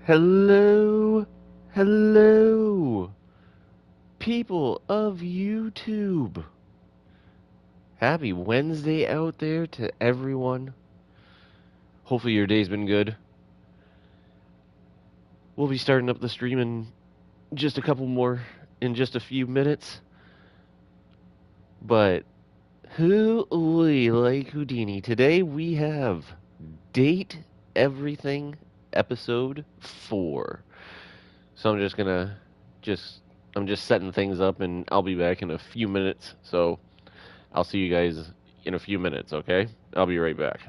Hello, hello, people of YouTube. Happy Wednesday out there to everyone. Hopefully your day's been good. We'll be starting up the stream in just a couple more, in just a few minutes. But holy like Houdini, today we have Date Everything episode 4. So I'm just setting things up and I'll be back in a few minutes. So I'll see you guys in a few minutes, okay? I'll be right back.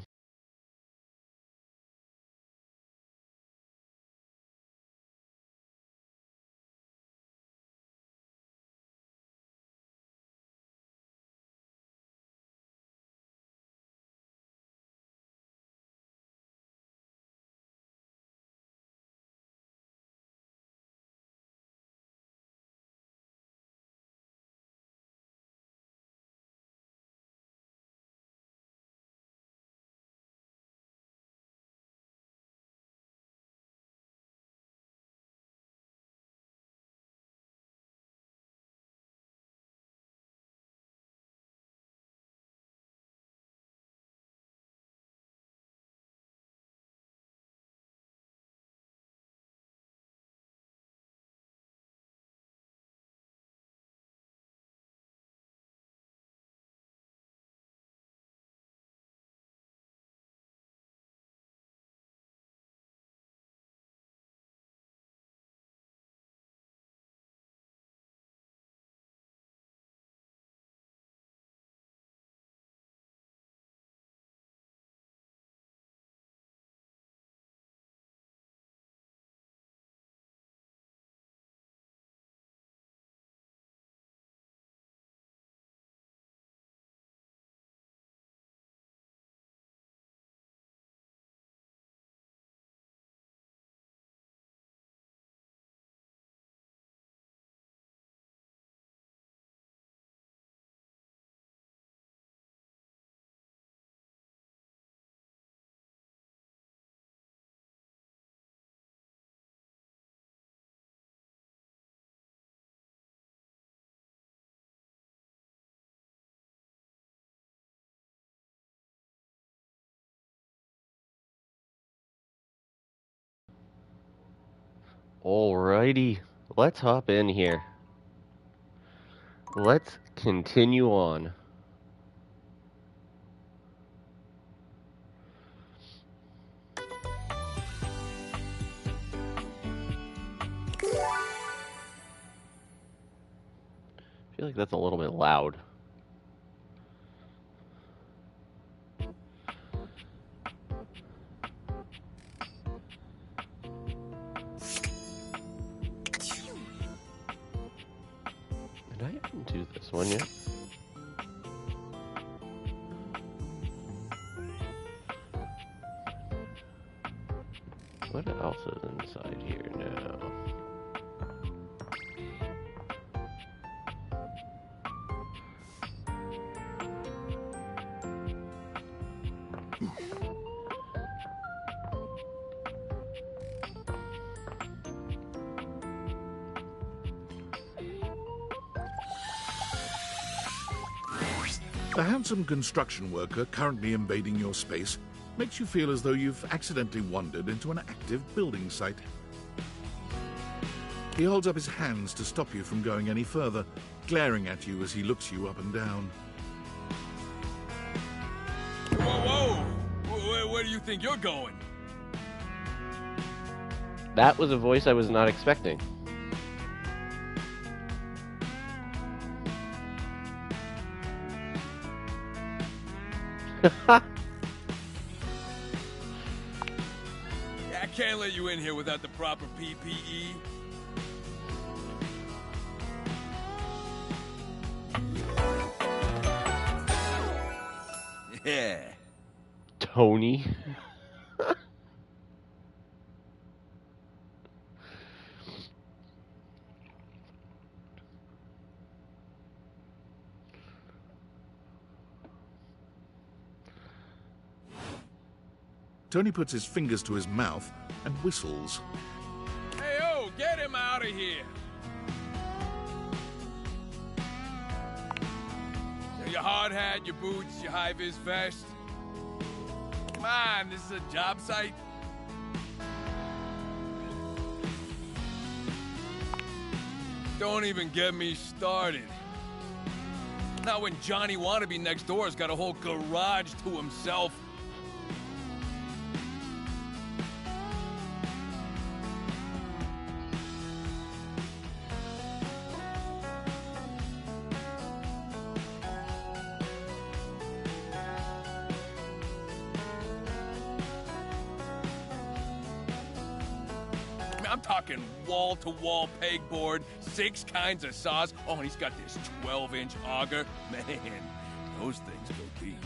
Alrighty, let's hop in here. Let's continue on. I feel like that's a little bit loud. Did I even do this one yet? What else is inside here now? A handsome construction worker currently invading your space makes you feel as though you've accidentally wandered into an active building site. He holds up his hands to stop you from going any further, glaring at you as he looks you up and down. Whoa, whoa! Where do you think you're going? That was a voice I was not expecting. I can't let you in here without the proper PPE. Yeah. Tony. Tony puts his fingers to his mouth and whistles. him out of here. Your hard hat, your boots, your high-vis vest. Come on, this is a job site. Don't even get me started. Not when Johnny Wannabe next door has got a whole garage to himself. I'm talking wall-to-wall pegboard, 6 kinds of saws. Oh, and he's got this 12-inch auger. Man, those things go deep.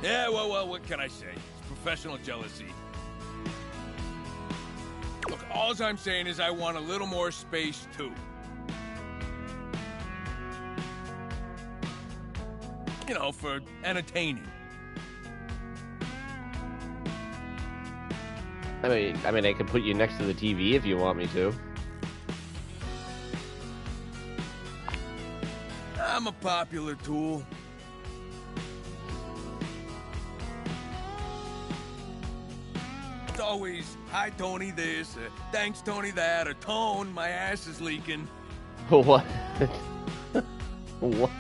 Yeah, well, what can I say? It's professional jealousy. Look, all I'm saying is I want a little more space, too. You know, for entertaining. I mean, I could put you next to the TV if you want me to. I'm a popular tool. It's always, hi, Tony, this, thanks, Tony, that, or Tone, my ass is leaking. What? What?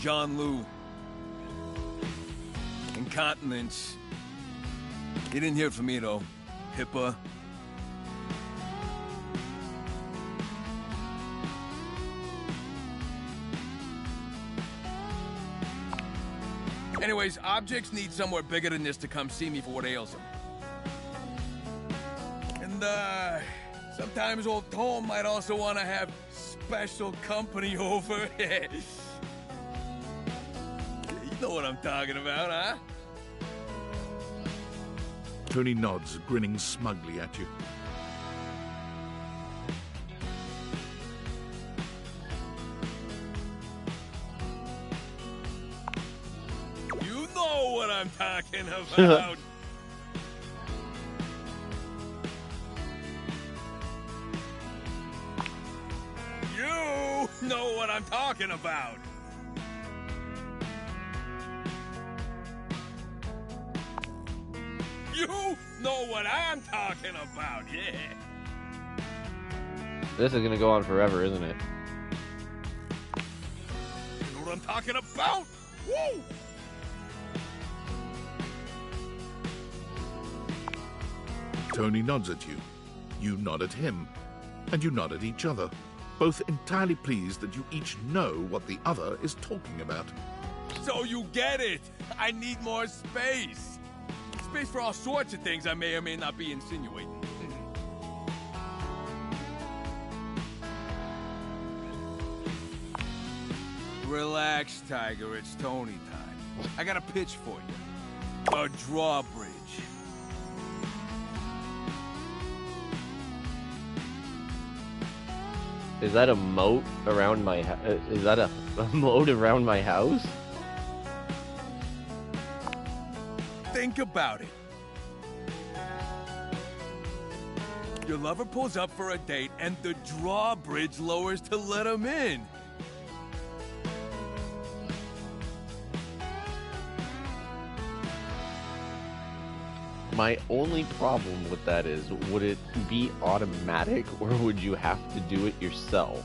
Jean-Loup. Incontinence. You didn't hear it from me, though. HIPAA. Anyways, objects need somewhere bigger than this to come see me for what ails them. And, sometimes old Tom might also want to have special company over. You know what I'm talking about, huh? Tony nods, grinning smugly at you. You know what I'm talking about. You know what I'm talking about. You know what I'm talking about, yeah. This is gonna go on forever, isn't it? You know what I'm talking about? Woo! Tony nods at you. You nod at him. And you nod at each other, both entirely pleased that you each know what the other is talking about. So you get it. I need more space. Space for all sorts of things I may or may not be insinuating. Relax, Tiger. It's Tony time. I got a pitch for you. A drawbridge. Is that a moat around my is that a moat around my house? Think about it. Your lover pulls up for a date, and the drawbridge lowers to let him in. My only problem with that is, would it be automatic, or would you have to do it yourself?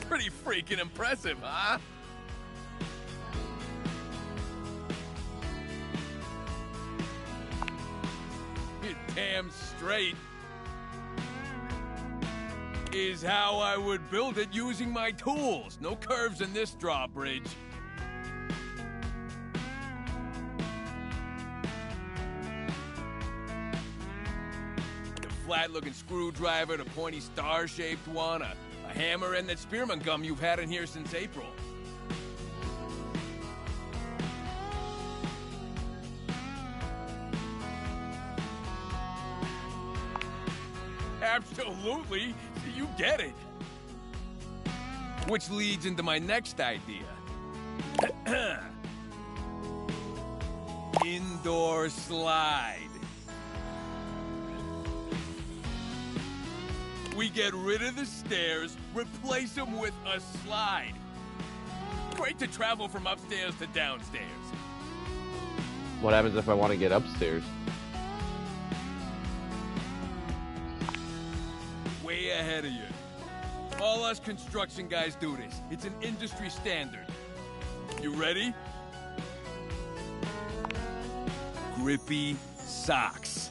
Pretty freaking impressive, huh? You're damn straight. Is how I would build it using my tools. No curves in this drawbridge. Flat-looking screwdriver, the pointy star-shaped one, a hammer, and that spearmint gum you've had in here since April. Absolutely. You get it. Which leads into my next idea. Indoor slide. We get rid of the stairs, replace them with a slide. Great to travel from upstairs to downstairs. What happens if I want to get upstairs? Way ahead of you. All us construction guys do this. It's an industry standard. You ready? Grippy socks.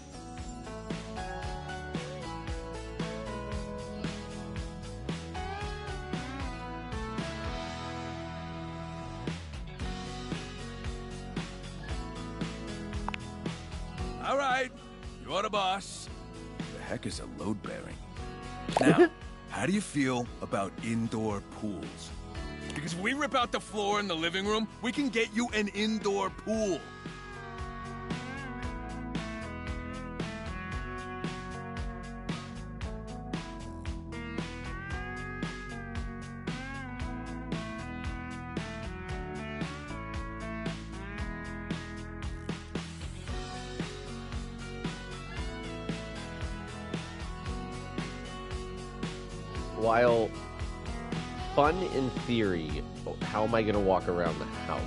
All right, you're the boss. The heck is a load bearing? Now, how do you feel about indoor pools? Because if we rip out the floor in the living room, we can get you an indoor pool. While fun in theory, how am I going to walk around the house?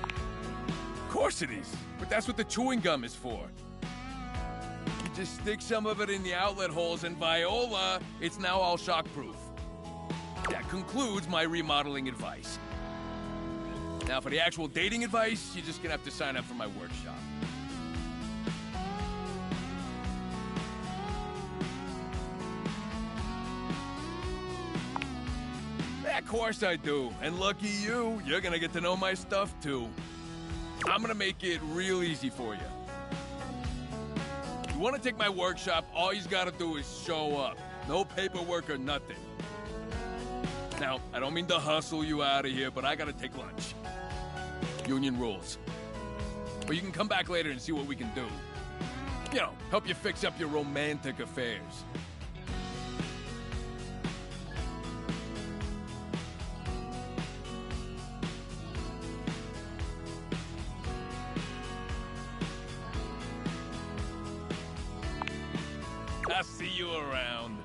Of course it is, but that's what the chewing gum is for. You just stick some of it in the outlet holes, and Viola, it's now all shockproof. That concludes my remodeling advice. Now for the actual dating advice, you're just gonna have to sign up for my workshop. Of course I do, and lucky you, you're gonna get to know my stuff too. I'm gonna make it real easy for you. You wanna take my workshop, all you gotta do is show up. No paperwork or nothing. Now, I don't mean to hustle you out of here, but I gotta take lunch. Union rules. But you can come back later and see what we can do. You know, help you fix up your romantic affairs. I'll see you around.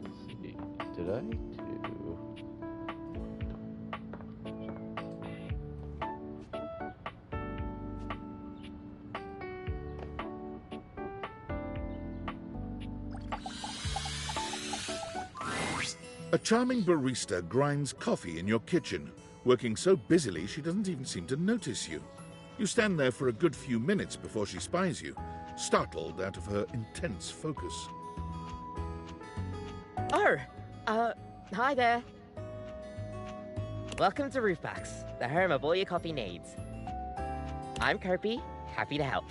Let's see. Did I do? A charming barista grinds coffee in your kitchen, working so busily she doesn't even seem to notice you. You stand there for a good few minutes before she spies you, startled out of her intense focus. Oh, hi there. Welcome to Roofbox, the home of all your coffee needs. I'm Kirby, happy to help.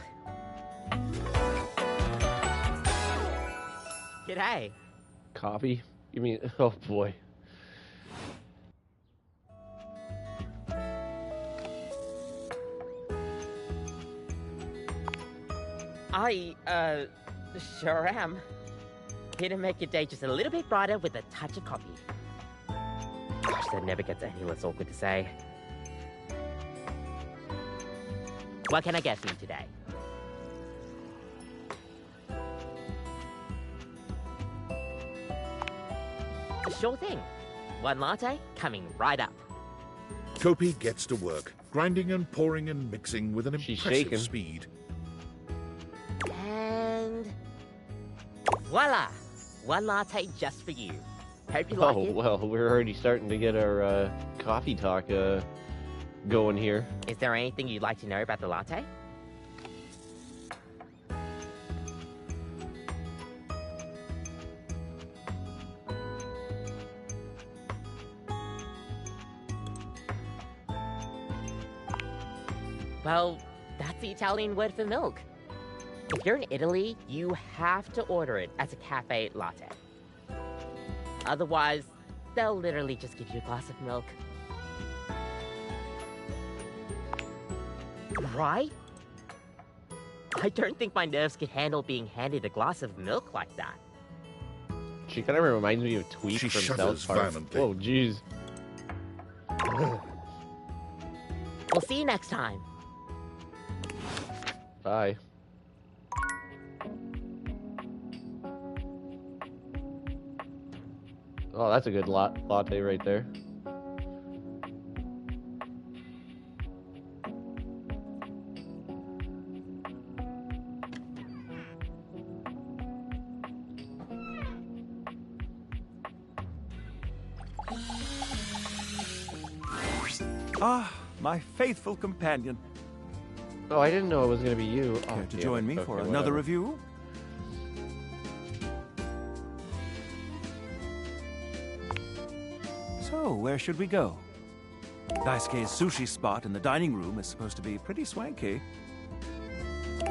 G'day. Coffee? You mean, oh boy. Sure am. Here to make your day just a little bit brighter with a touch of coffee. Gosh, that never gets any less awkward to say. What can I get for you today? Sure thing. One latte coming right up. Kopi gets to work, grinding and pouring and mixing with an She's impressive shaking. speed. And voila! One latte just for you. Hope you like Oh, it. well, we're already starting to get our coffee talk going here. Is there anything you'd like to know about the latte? Well, that's the Italian word for milk. If you're in Italy, you have to order it as a cafe latte. Otherwise, they'll literally just give you a glass of milk. Right? I don't think my nerves could handle being handed a glass of milk like that. She kind of reminds me of Tweet She from shudders South Park. violently. Whoa, jeez. We'll see you next time. Bye. Oh, that's a good latte right there. Ah, my faithful companion. Oh, I didn't know it was going to be you. Oh, Care to damn join it. me Okay, for whatever. another review? So, where should we go? Daisuke's sushi spot in the dining room is supposed to be pretty swanky.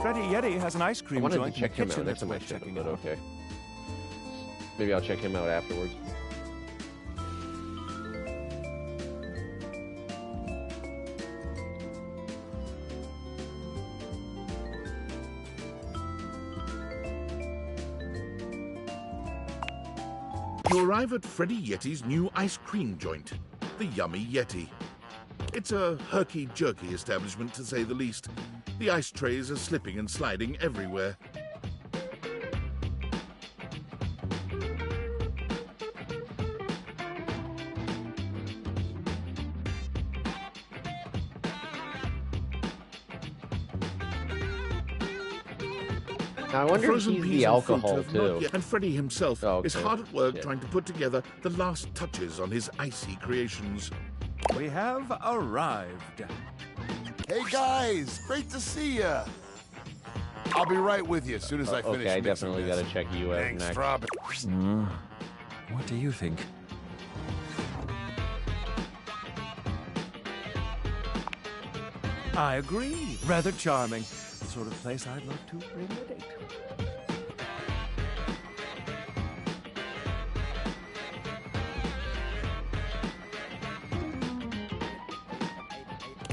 Freddy Yeti has an ice I cream wanted joint to check in the him out kitchen next that's time I worth ship him, checking but out. okay. Maybe I'll check him out afterwards. You arrive at Freddy Yeti's new ice cream joint, the Yummy Yeti. It's a herky-jerky establishment, to say the least. The ice trays are slipping and sliding everywhere. Now, I wonder if Frozen he's peas the and fruit alcohol, have not too. yet- And Freddy himself Oh, is okay. hard at work Shit. trying to put together the last touches on his icy creations. We have arrived. Hey guys, great to see ya. I'll be right with you as soon as I finish Okay, I mixing definitely this. got to check you out Thanks, next. Robin. What do you think? I agree. Rather charming. The sort of place I'd love to bring a date.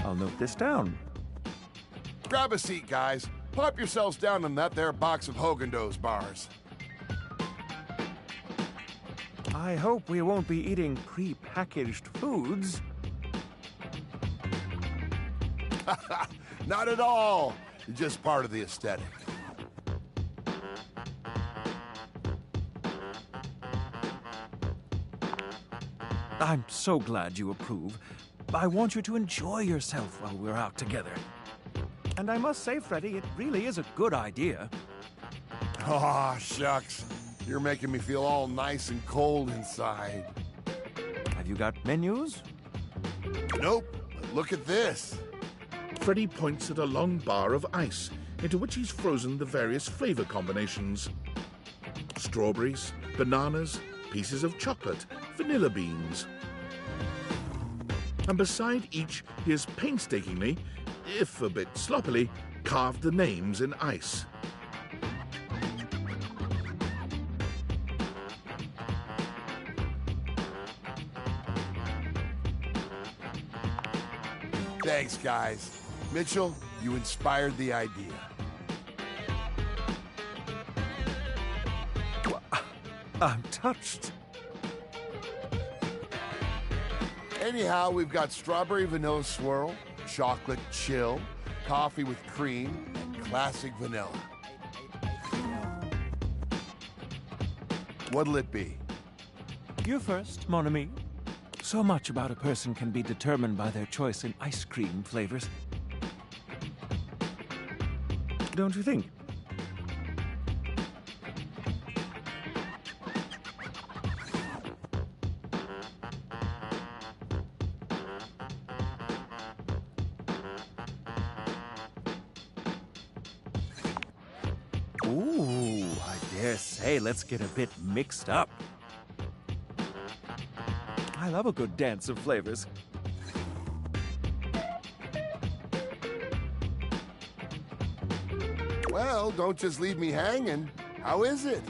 I'll note this down. Grab a seat, guys. Plop yourselves down in that there box of Haagen-Dazs bars. I hope we won't be eating pre-packaged foods. Not at all. Just part of the aesthetic. I'm so glad you approve. I want you to enjoy yourself while we're out together. And I must say, Freddy, it really is a good idea. Aw, shucks. You're making me feel all nice and cold inside. Have you got menus? Nope, but look at this. Freddy points at a long bar of ice, into which he's frozen the various flavor combinations. Strawberries, bananas, pieces of chocolate, vanilla beans. And beside each, he has painstakingly, if a bit sloppily, carved the names in ice. Thanks, guys. Mitchell, you inspired the idea. I'm touched. Anyhow, we've got strawberry vanilla swirl, chocolate chill, coffee with cream, and classic vanilla. What'll it be? You first, mon ami. So much about a person can be determined by their choice in ice cream flavors. Don't you think? Ooh, I dare say let's get a bit mixed up. I love a good dance of flavors. Well, don't just leave me hanging. How is it?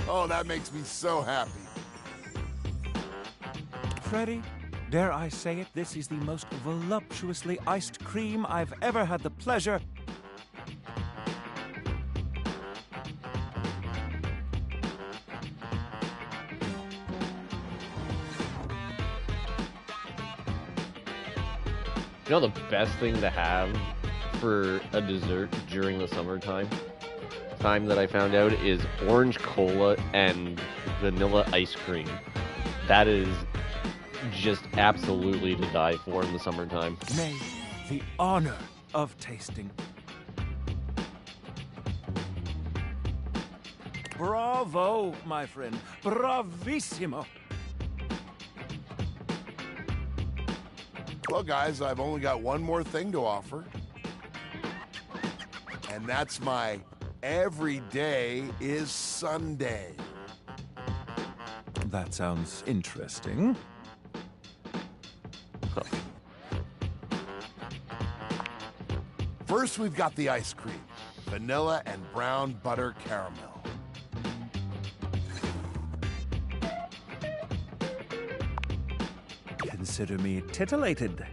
Oh, that makes me so happy. Freddy, dare I say it, this is the most voluptuously iced cream I've ever had the pleasure. You know the best thing to have for a dessert during the summertime? Time that I found out is orange cola and vanilla ice cream. That is just absolutely to die for in the summertime. May the honor of tasting. Bravo, my friend. Bravissimo. Well, guys, I've only got one more thing to offer. And that's my every day is Sunday. That sounds interesting. First, we've got the ice cream. Vanilla and brown butter caramel. Consider me titillated.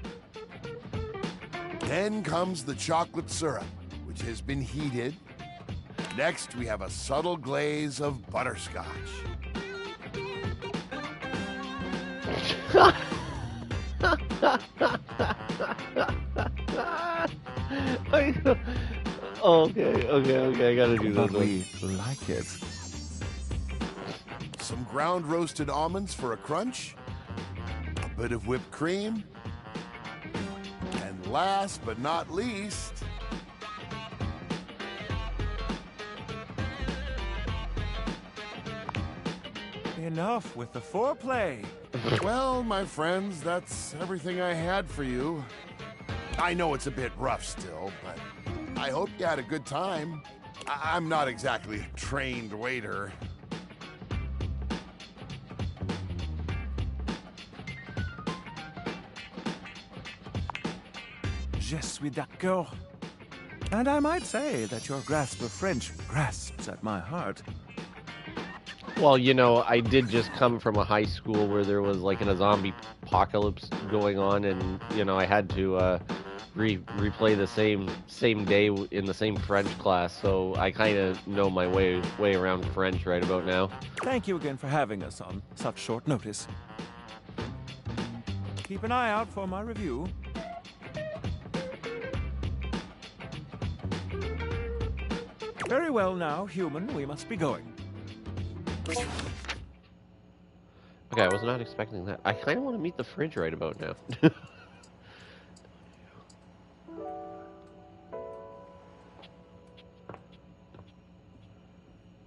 Then comes the chocolate syrup, which has been heated. Next, we have a subtle glaze of butterscotch. Okay, I gotta do this But one. we like it. Some ground roasted almonds for a crunch. A bit of whipped cream. And last but not least, Enough with the foreplay. well, my friends, that's everything I had for you. I know it's a bit rough still, but I hope you had a good time. I'm not exactly a trained waiter. Je suis d'accord. And I might say that your grasp of French grasps at my heart. Well, you know, I did just come from a high school where there was like a zombie apocalypse going on, and you know, I had to replay the same day in the same French class, so I kind of know my way around French right about now. Thank you again for having us on such short notice. Keep an eye out for my review. Very well now, human, we must be going. Okay, I was not expecting that. I kind of want to meet the fridge right about now.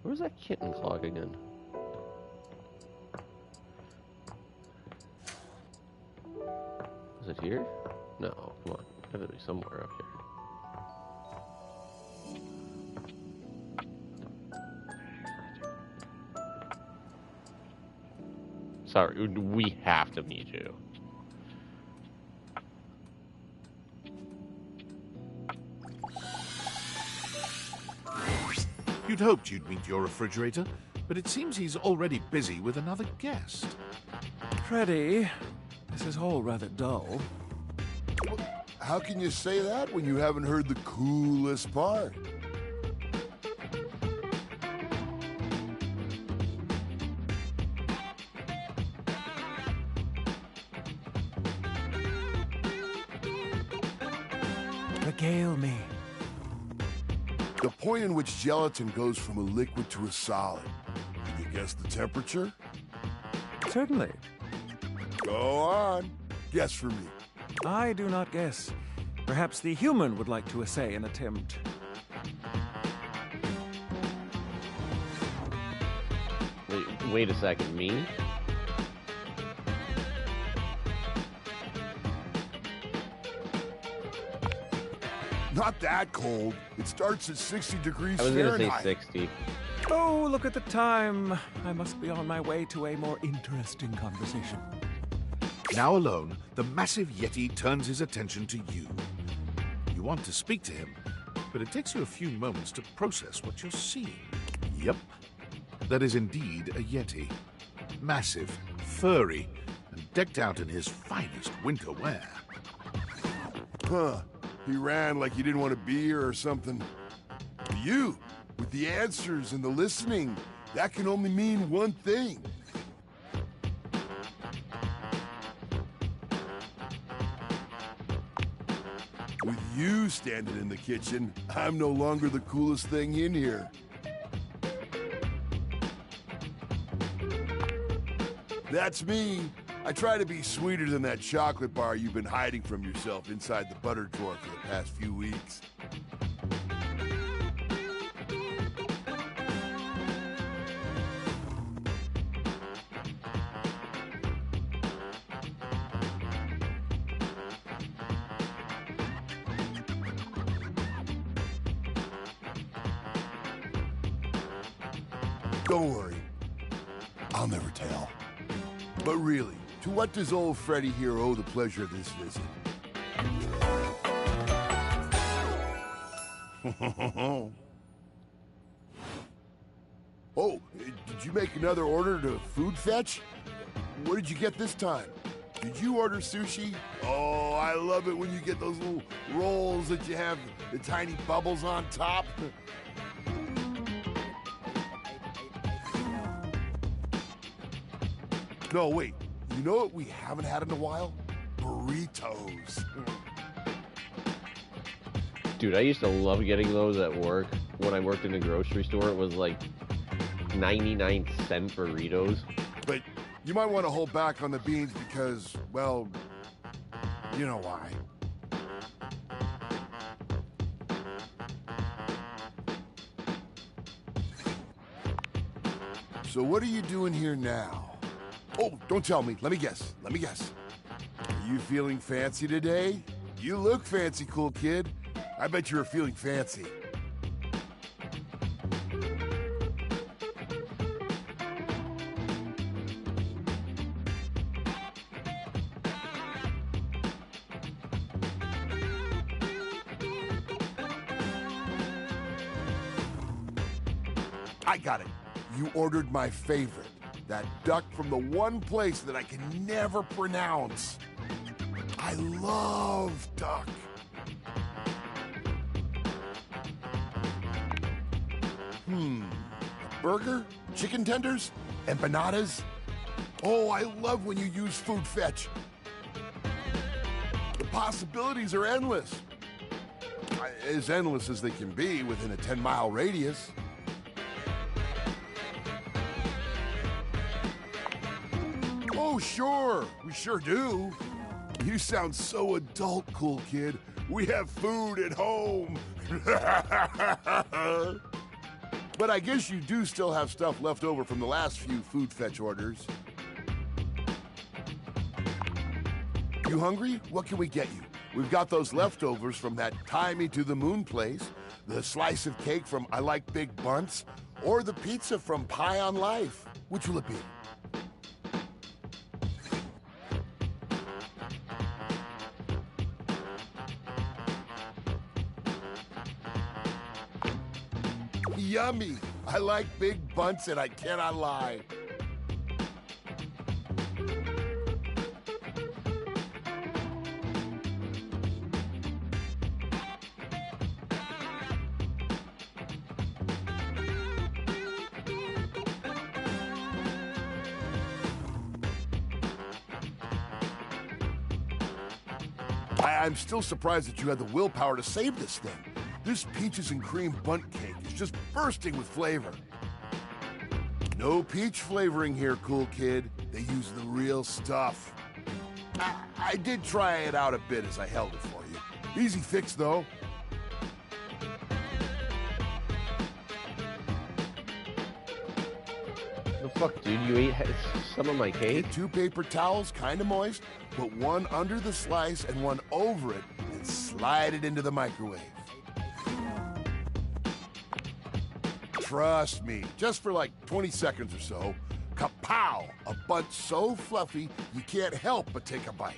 Where's that kitten clock again? Is it here? No, come on. Gotta be somewhere up here. Sorry, we have to meet you. You'd hoped you'd meet your refrigerator, but it seems he's already busy with another guest. Freddy, this is all rather dull. How can you say that when you haven't heard the coolest part? Regale me. The point in which gelatin goes from a liquid to a solid. Can you guess the temperature? Certainly. Go on. Guess for me. I do not guess. Perhaps the human would like to essay an attempt. Wait a second, me? Not that cold. It starts at 60 degrees I was gonna say Fahrenheit. 60. Oh, look at the time. I must be on my way to a more interesting conversation. Now alone, the massive Yeti turns his attention to you. You want to speak to him, but it takes you a few moments to process what you're seeing. Yep, that is indeed a Yeti. Massive, furry, and decked out in his finest winter wear. Huh. He ran like he didn't want to be here or something. You, with the answers and the listening, that can only mean one thing. With you standing in the kitchen, I'm no longer the coolest thing in here. That's me. I try to be sweeter than that chocolate bar you've been hiding from yourself inside the butter drawer for the past few weeks. Don't worry. I'll never tell. But really, to what does old Freddy here owe the pleasure of this visit? Oh, did you make another order to food fetch? What did you get this time? Did you order sushi? Oh, I love it when you get those little rolls that you have the tiny bubbles on top. No, wait. You know what we haven't had in a while? Burritos. Dude, I used to love getting those at work. When I worked in a grocery store, it was like 99-cent burritos. But you might want to hold back on the beans because, well, you know why. So what are you doing here now? Oh, don't tell me. Let me guess. Let me guess. Are you feeling fancy today? You look fancy, cool kid. I bet you were feeling fancy. I got it. You ordered my favorite. That duck from the one place that I can never pronounce. I love duck. A burger? Chicken tenders? Empanadas? Oh, I love when you use food fetch. The possibilities are endless. As endless as they can be within a 10-mile radius. Oh, sure. We sure do. You sound so adult, cool kid. We have food at home. But I guess you do still have stuff left over from the last few food fetch orders. You hungry? What can we get you? We've got those leftovers from that Tie Me to the Moon place, the slice of cake from I Like Big Bunts, or the pizza from Pie on Life. Which will it be? Yummy! I like big bunts and I cannot lie. I'm still surprised that you had the willpower to save this thing. This peaches and cream bundt cake is just bursting with flavor. No peach flavoring here, cool kid. They use the real stuff. I did try it out a bit as I held it for you. Easy fix, though. The fuck, dude? You ate some of my cake? Get 2 paper towels, kind of moist, put one under the slice and one over it, and slide it into the microwave. Trust me, just for like 20 seconds or so, kapow! A bunch so fluffy, you can't help but take a bite.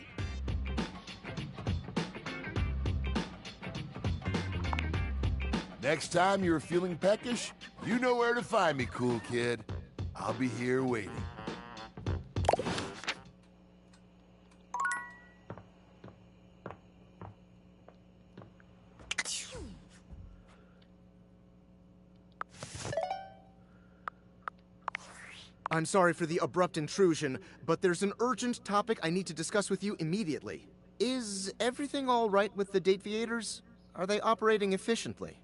Next time you're feeling peckish, you know where to find me, cool kid. I'll be here waiting. I'm sorry for the abrupt intrusion, but there's an urgent topic I need to discuss with you immediately. Is everything all right with the date theaters? Are they operating efficiently?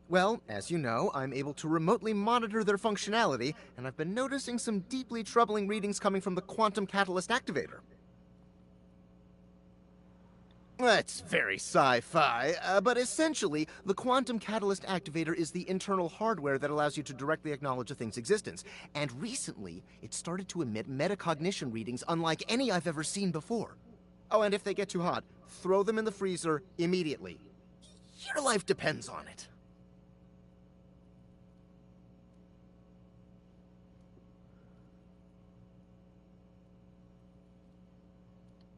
Well, as you know, I'm able to remotely monitor their functionality, and I've been noticing some deeply troubling readings coming from the quantum catalyst activator. That's very sci-fi, but essentially, the quantum catalyst activator is the internal hardware that allows you to directly acknowledge a thing's existence. And recently, it started to emit metacognition readings unlike any I've ever seen before. Oh, and if they get too hot, throw them in the freezer immediately. Your life depends on it.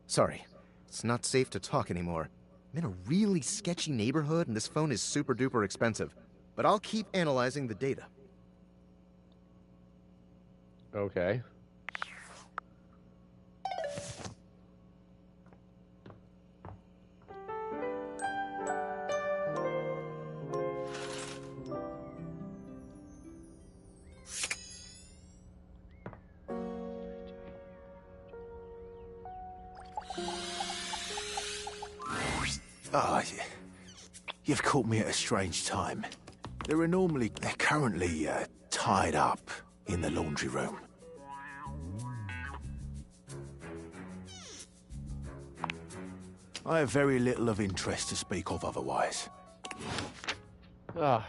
Sorry. It's not safe to talk anymore. I'm in a really sketchy neighborhood and this phone is super duper expensive. But I'll keep analyzing the data. Okay. Ah, you've caught me at a strange time. They're currently tied up in the laundry room. I have very little of interest to speak of otherwise. Oh,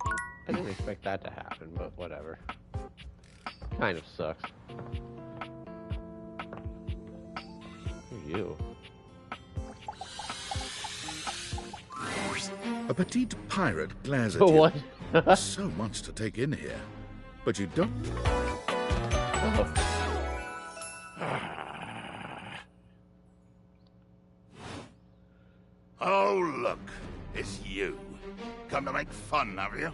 I didn't expect that to happen, but whatever. Kind of sucks. Who are you? A petite pirate glares at What? you. So much to take in here. But you don't... Oh, look. It's you. Come to make fun, have you?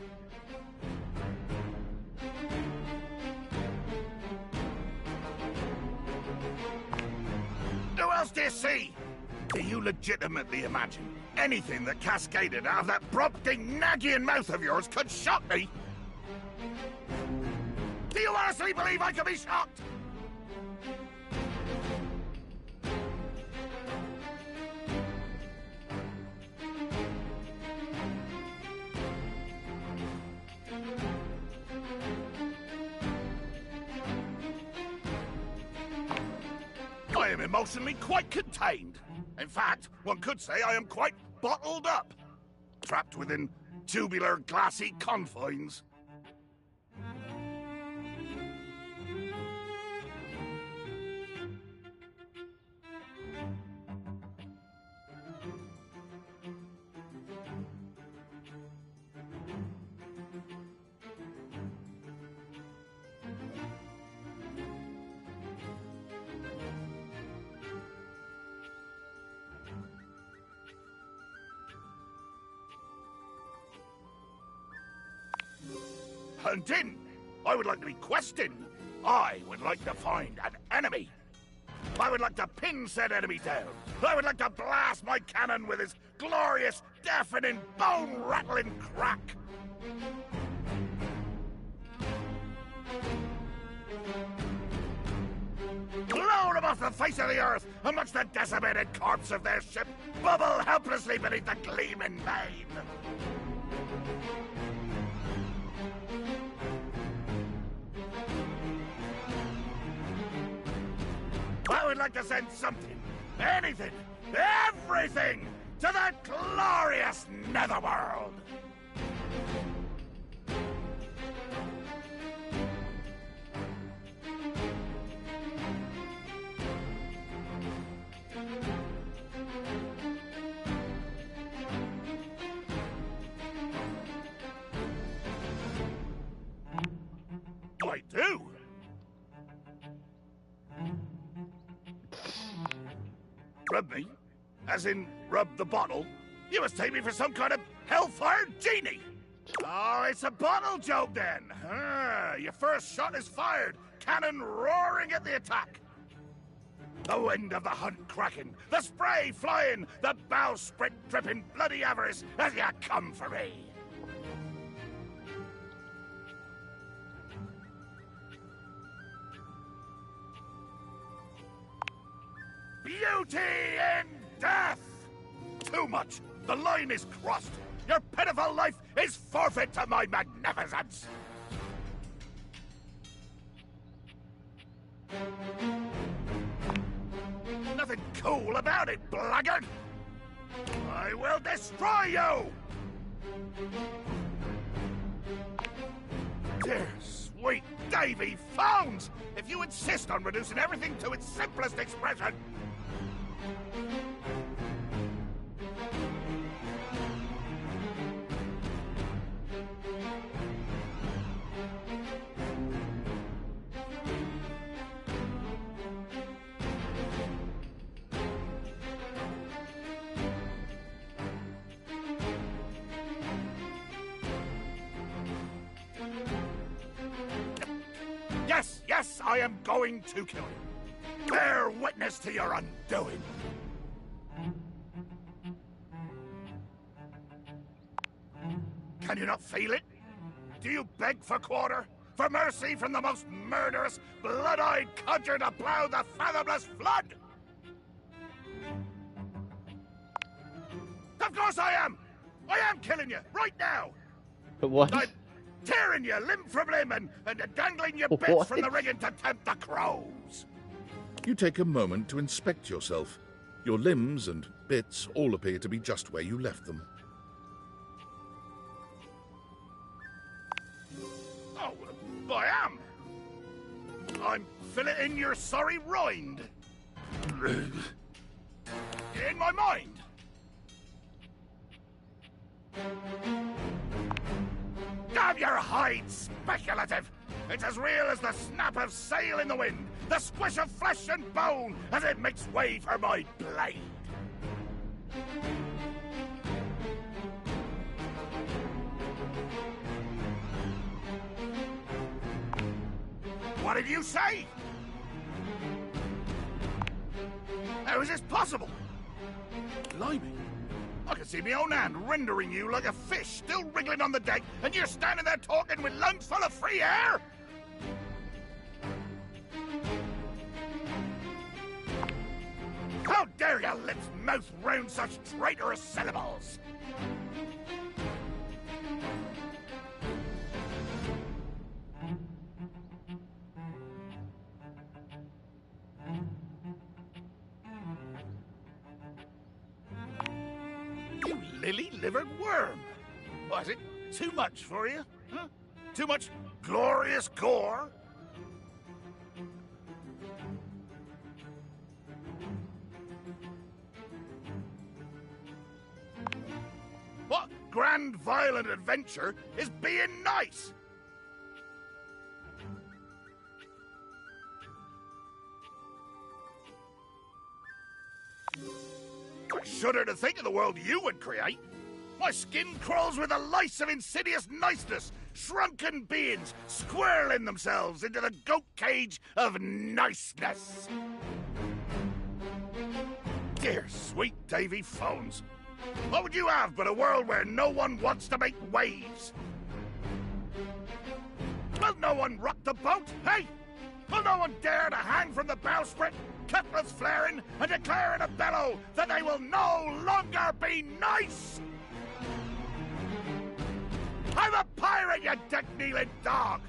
Who else do you see? Do you legitimately imagine anything that cascaded out of that prompting, nagging mouth of yours could shock me? Do you honestly believe I could be shocked? I am emotionally quite contained. In fact, one could say I am quite bottled up, trapped within tubular, glassy confines. Hunting? I would like to be questioned. I would like to find an enemy. I would like to pin said enemy down. I would like to blast my cannon with his glorious, deafening, bone-rattling crack. Blow them off the face of the earth and watch the decimated corpse of their ship bubble helplessly beneath the gleaming main. I would like to send something, anything, everything to that glorious netherworld. I do. Rub me? As in, rub the bottle? You must take me for some kind of hellfire genie! Oh, it's a bottle joke then! Your first shot is fired, cannon roaring at the attack! The wind of the hunt cracking, the spray flying, the bowsprit dripping bloody avarice as you come for me! Beauty in death! Too much! The line is crossed! Your pitiful life is forfeit to my magnificence! Nothing cool about it, blackguard! I will destroy you! Dear sweet Davy Phones! If you insist on reducing everything to its simplest expression... Yes, I am going to kill you. Bear witness to your undoing. Can you not feel it? Do you beg for quarter? For mercy from the most murderous, blood-eyed codger to plow the fathomless flood? Of course I am! I am killing you, right now! What? I'm tearing you limb from limb and dangling your bits from the rigging to tempt the crows! You take a moment to inspect yourself. Your limbs and bits all appear to be just where you left them. Oh, I am! I'm filleting your sorry rind. In my mind. Damn your hide, speculative! It's as real as the snap of sail in the wind, the squish of flesh and bone as it makes way for my blade. What did you say? How is this possible? Blimey. I can see my own hand rendering you like a fish still wriggling on the deck, and you're standing there talking with lungs full of free air? How dare your lips mouth round such traitorous syllables? You lily-livered worm! What, is it too much for you? Huh? Too much glorious gore? What grand violent adventure is being nice? I shudder to think of the world you would create. My skin crawls with the lice of insidious niceness, shrunken beings squirreling themselves into the goat cage of niceness. Dear sweet Davy Phones, what would you have but a world where no one wants to make waves? Will no one rock the boat, hey? Will no one dare to hang from the bowsprit, cutlass flaring, and declare in a bellow that they will no longer be nice? I'm a pirate, you deck-kneeling dog!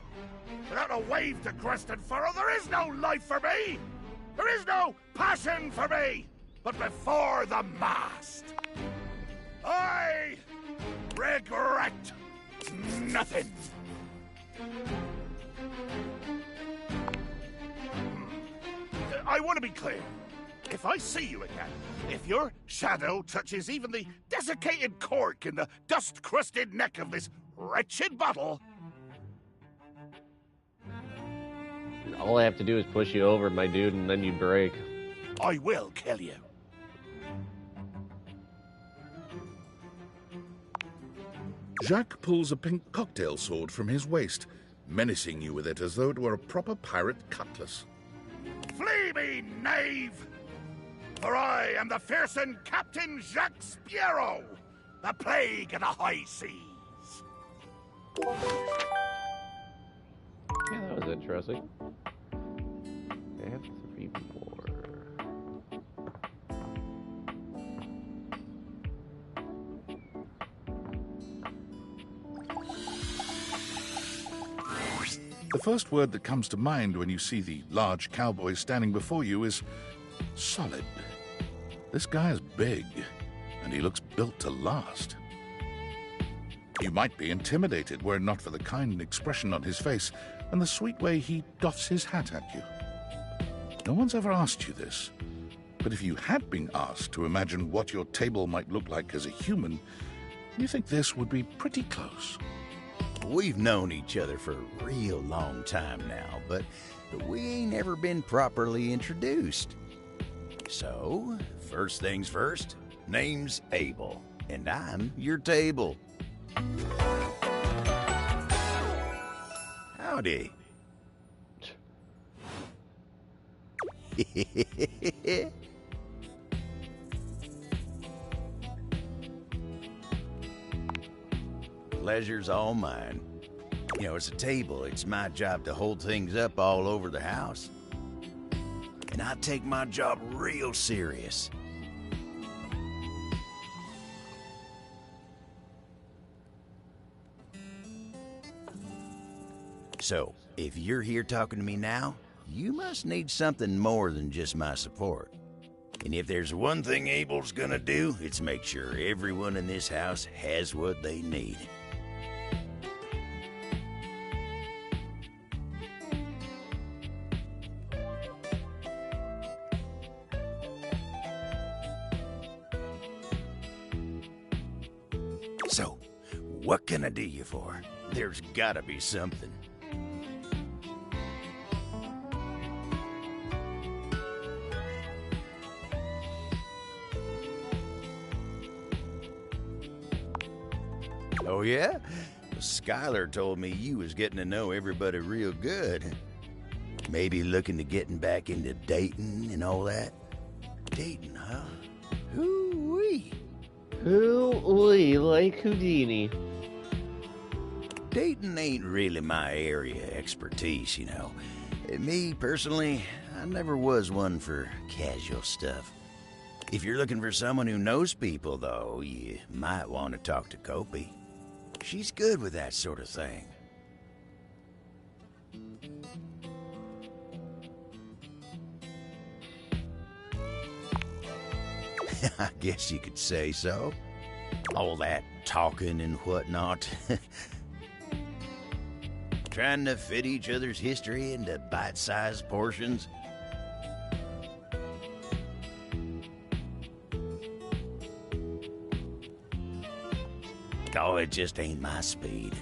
Without a wave to crest and furrow, there is no life for me! There is no passion for me! But before the mast, I regret nothing. I want to be clear. If I see you again, if your shadow touches even the desiccated cork in the dust-crusted neck of this wretched bottle, All I have to do is push you over, my dude, and then you break. I will kill you. Jacques pulls a pink cocktail sword from his waist, menacing you with it as though it were a proper pirate cutlass. Flee me, knave! For I am the fearsome Captain Jacques Spiero, the plague of the high seas. Yeah, that was interesting. I have 3 more. The first word that comes to mind when you see the large cowboy standing before you is solid. This guy is big, and he looks built to last. You might be intimidated were it not for the kind expression on his face and the sweet way he doffs his hat at you. No one's ever asked you this, but if you had been asked to imagine what your table might look like as a human, you think this would be pretty close. We've known each other for a real long time now, but we ain't ever been properly introduced. So, first things first, name's Abel, and I'm your table. Howdy. Pleasure's all mine. You know, it's a table. It's my job to hold things up all over the house. And I take my job real serious. So, if you're here talking to me now, you must need something more than just my support. And if there's one thing Abel's gonna do, it's make sure everyone in this house has what they need. So, what can I do you for? There's gotta be something. Oh, yeah? Skylar told me you was getting to know everybody real good. Maybe looking to getting back into dating and all that? Dating, huh? Hoo-wee. Ooh, like Houdini. Dating ain't really my area of expertise, you know. Me, personally, I never was one for casual stuff. If you're looking for someone who knows people, though, you might want to talk to Kopi. She's good with that sort of thing. I guess you could say so. All that talking and whatnot. Trying to fit each other's history into bite-sized portions. Oh, it just ain't my speed.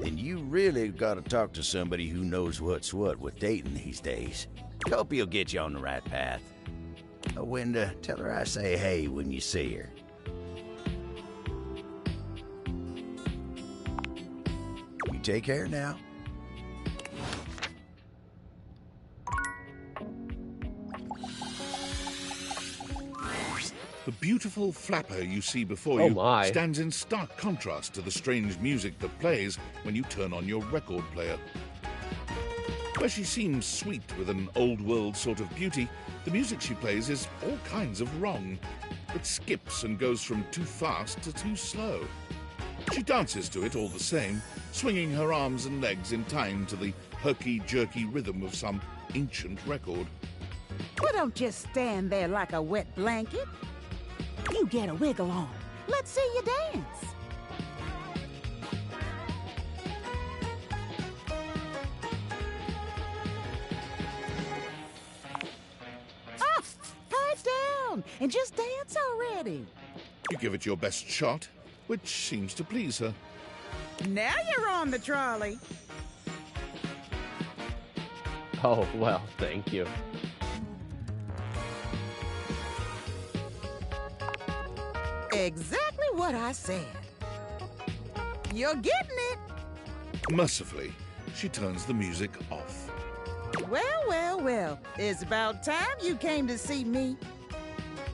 Then you really gotta talk to somebody who knows what's what with dating these days. Hope he'll get you on the right path. Oh, Wenda, tell her I say hey when you see her. You take care now. The beautiful flapper you see before Oh you my. stands in stark contrast to the strange music that plays when you turn on your record player. Where she seems sweet with an old-world sort of beauty, the music she plays is all kinds of wrong. It skips and goes from too fast to too slow. She dances to it all the same, swinging her arms and legs in time to the herky-jerky rhythm of some ancient record. Well, don't just stand there like a wet blanket. You get a wiggle on. Let's see you dance. and just dance already. You give it your best shot, which seems to please her. Now you're on the trolley. Oh, well, thank you. Exactly what I said. You're getting it. Mercifully, she turns the music off. Well, well, well. It's about time you came to see me.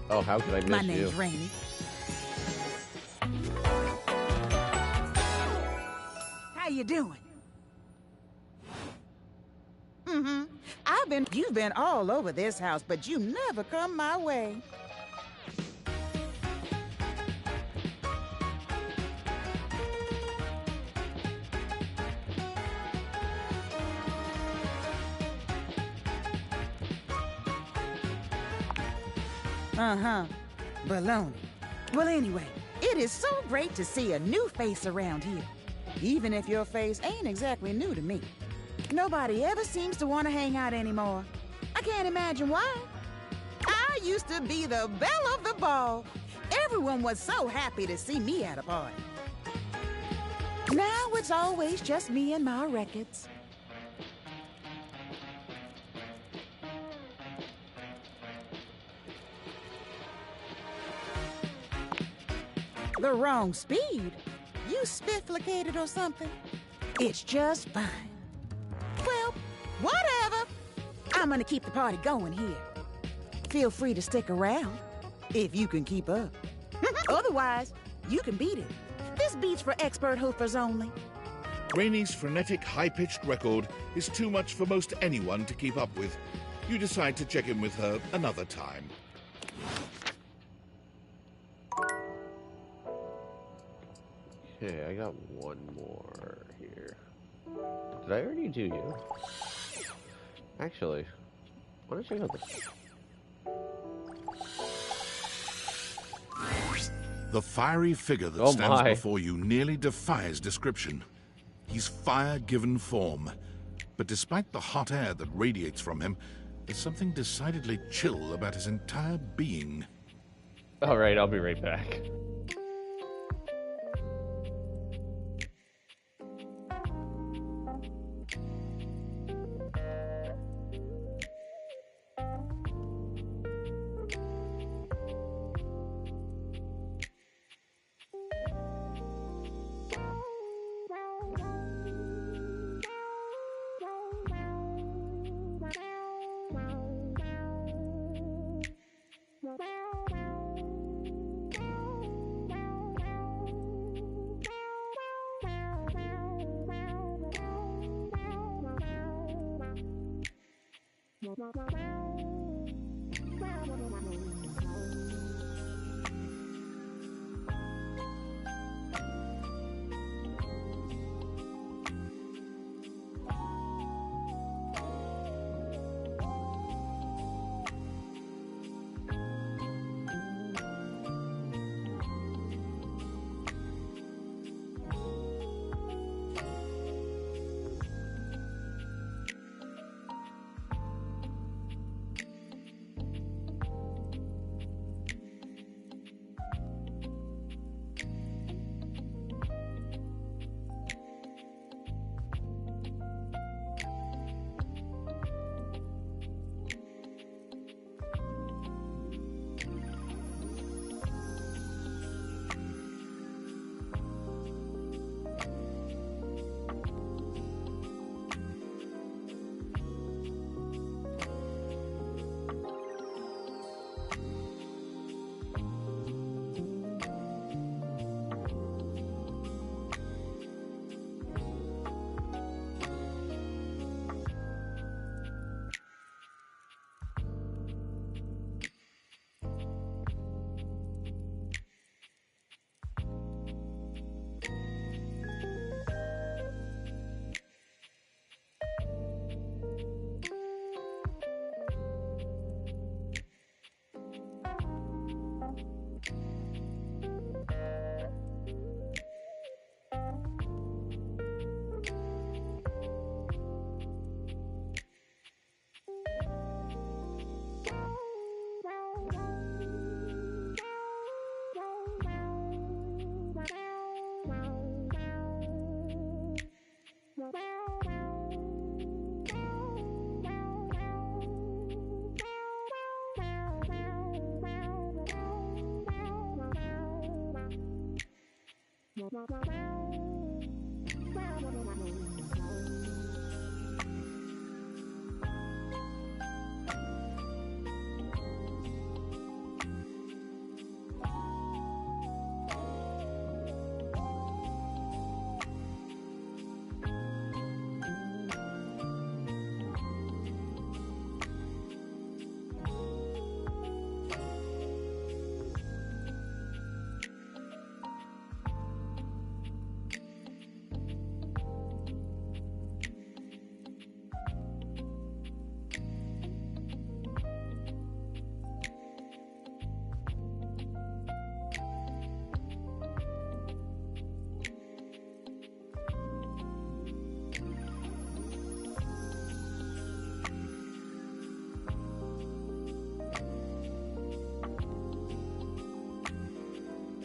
Oh, how could I miss My you? name's Rainey. How you doing? You've been all over this house, but you never come my way. Baloney. Well, anyway, it is so great to see a new face around here. Even if your face ain't exactly new to me. Nobody ever seems to want to hang out anymore. I can't imagine why. I used to be the belle of the ball. Everyone was so happy to see me at a party. Now it's always just me and my records. The wrong speed? You spifflicated or something? It's just fine. Well, whatever. I'm gonna keep the party going here. Feel free to stick around, if you can keep up. Otherwise, you can beat it. This beat's for expert hoofers only. Rainey's frenetic, high-pitched record is too much for most anyone to keep up with. You decide to check in with her another time. Okay, I got one more here. Did I already do you? Actually, why don't you go this? The fiery figure that stands before you nearly defies description. He's fire given form, but despite the hot air that radiates from him, there's something decidedly chill about his entire being. Alright, I'll be right back.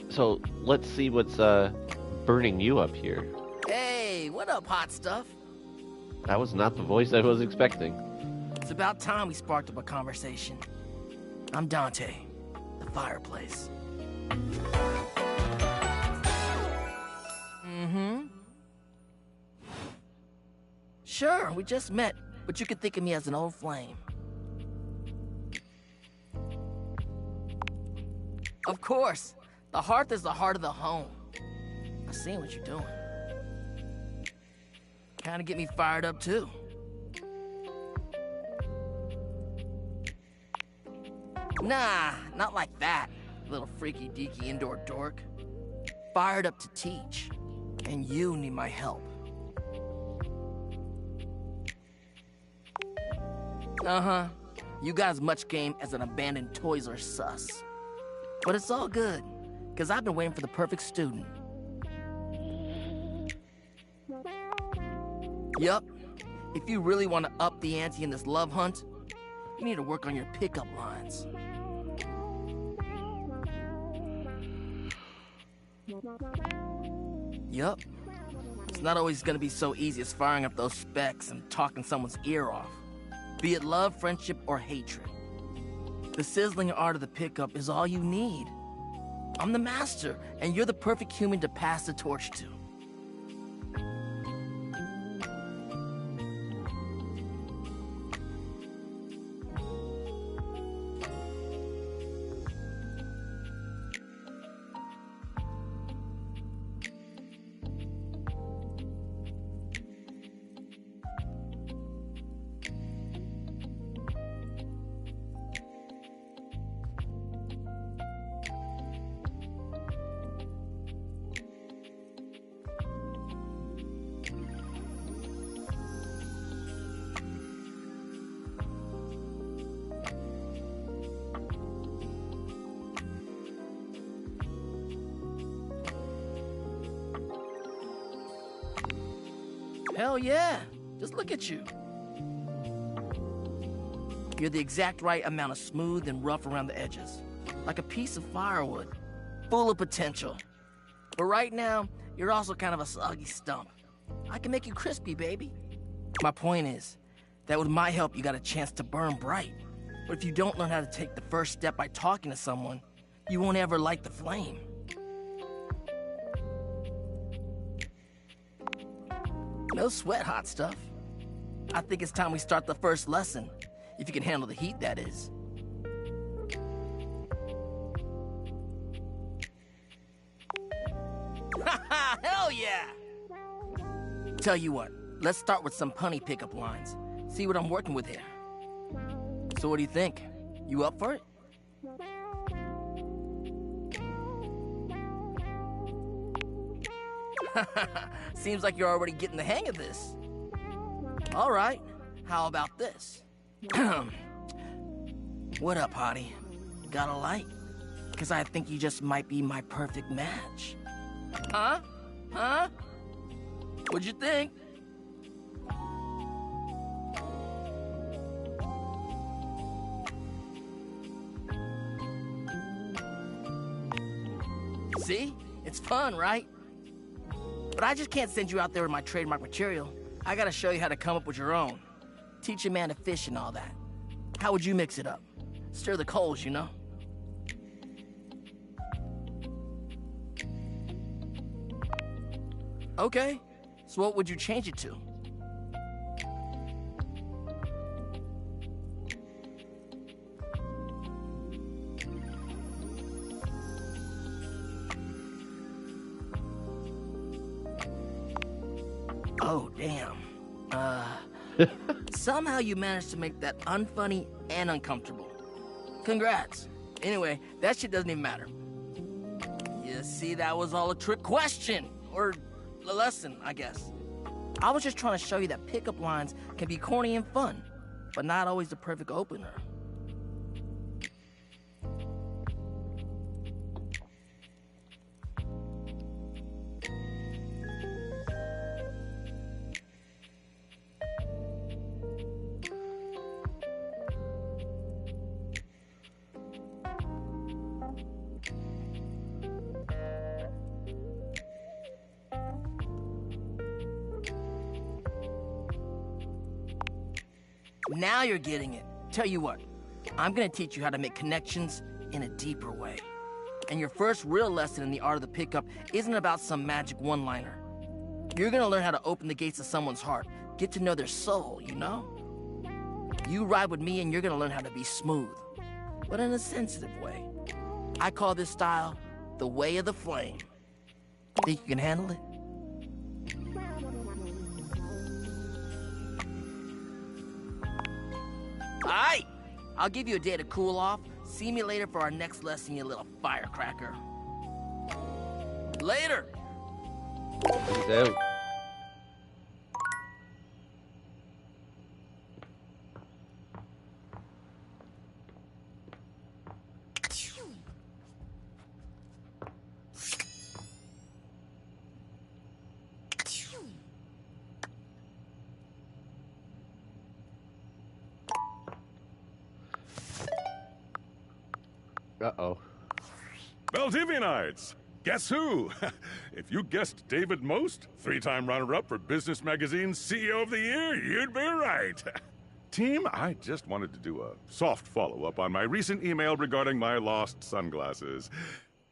So let's see what's burning you up here. Hey, what up, hot stuff? That was not the voice I was expecting. It's about time we sparked up a conversation. I'm Dante, the fireplace. Mm-hmm. Sure, we just met, but you could think of me as an old flame. Of course. The hearth is the heart of the home. I seen what you're doing. Kinda get me fired up, too. Nah, not like that, little freaky-deaky indoor dork. Fired up to teach, and you need my help. Uh-huh. You got as much game as an abandoned Toys R Us. But it's all good. Because I've been waiting for the perfect student. Yup. If you really want to up the ante in this love hunt, you need to work on your pickup lines. Yup. It's not always going to be so easy as firing up those specs and talking someone's ear off. Be it love, friendship, or hatred. The sizzling art of the pickup is all you need. I'm the master, and you're the perfect human to pass the torch to. Hell yeah, just look at you. You're the exact right amount of smooth and rough around the edges. Like a piece of firewood, full of potential. But right now, you're also kind of a soggy stump. I can make you crispy, baby. My point is, that with my help, you got a chance to burn bright. But if you don't learn how to take the first step by talking to someone, you won't ever light the flame. No sweat, hot stuff. I think it's time we start the first lesson. If you can handle the heat, that is. Hell yeah! Tell you what, let's start with some punny pickup lines. See what I'm working with here. So what do you think? You up for it? Seems like you're already getting the hang of this. All right, how about this? What up, hottie? Got a light? Because I think you just might be my perfect match. Huh? Huh? What'd you think? See? It's fun, right? But I just can't send you out there with my trademark material. I gotta show you how to come up with your own. Teach a man to fish and all that. How would you mix it up? Stir the coals, you know? Okay, so what would you change it to? Oh, damn. Somehow you managed to make that unfunny and uncomfortable. Congrats. Anyway, that shit doesn't even matter. You see, that was all a trick question. Or a lesson, I guess. I was just trying to show you that pickup lines can be corny and fun, but not always the perfect opener. Now you're getting it. Tell you what, I'm gonna teach you how to make connections in a deeper way. And your first real lesson in the art of the pickup isn't about some magic one-liner. You're gonna learn how to open the gates of someone's heart, get to know their soul, you know? You ride with me and you're gonna learn how to be smooth, but in a sensitive way. I call this style the way of the flame. Think you can handle it? Alright, I'll give you a day to cool off. See me later for our next lesson, you little firecracker. Later! Peace out. Uh-oh. Valdivianites! Guess who? If you guessed David Most, 3-time runner-up for Business Magazine's CEO of the Year, you'd be right. Team, I just wanted to do a soft follow-up on my recent email regarding my lost sunglasses.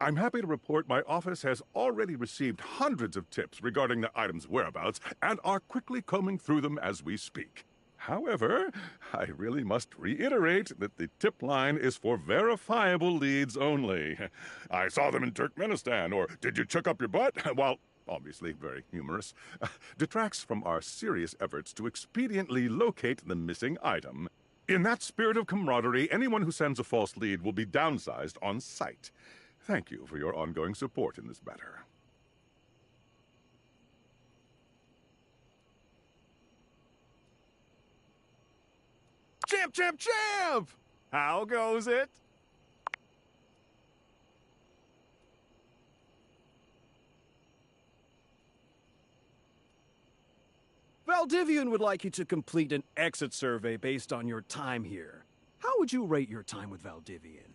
I'm happy to report my office has already received hundreds of tips regarding the item's whereabouts and are quickly combing through them as we speak. However, I really must reiterate that the tip line is for verifiable leads only. I saw them in Turkmenistan, or did you chuck up your butt? While obviously very humorous, detracts from our serious efforts to expediently locate the missing item. In that spirit of camaraderie, anyone who sends a false lead will be downsized on sight. Thank you for your ongoing support in this matter. Champ, champ, champ! How goes it? Valdivian would like you to complete an exit survey based on your time here. How would you rate your time with Valdivian?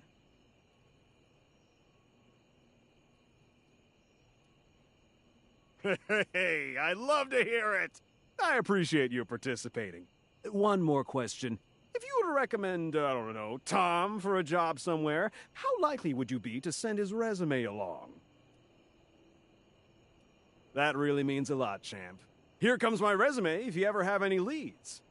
Hey, I love to hear it! I appreciate you participating. One more question. If you were to recommend, I don't know, Tom for a job somewhere, how likely would you be to send his resume along? That really means a lot, champ. Here comes my resume if you ever have any leads.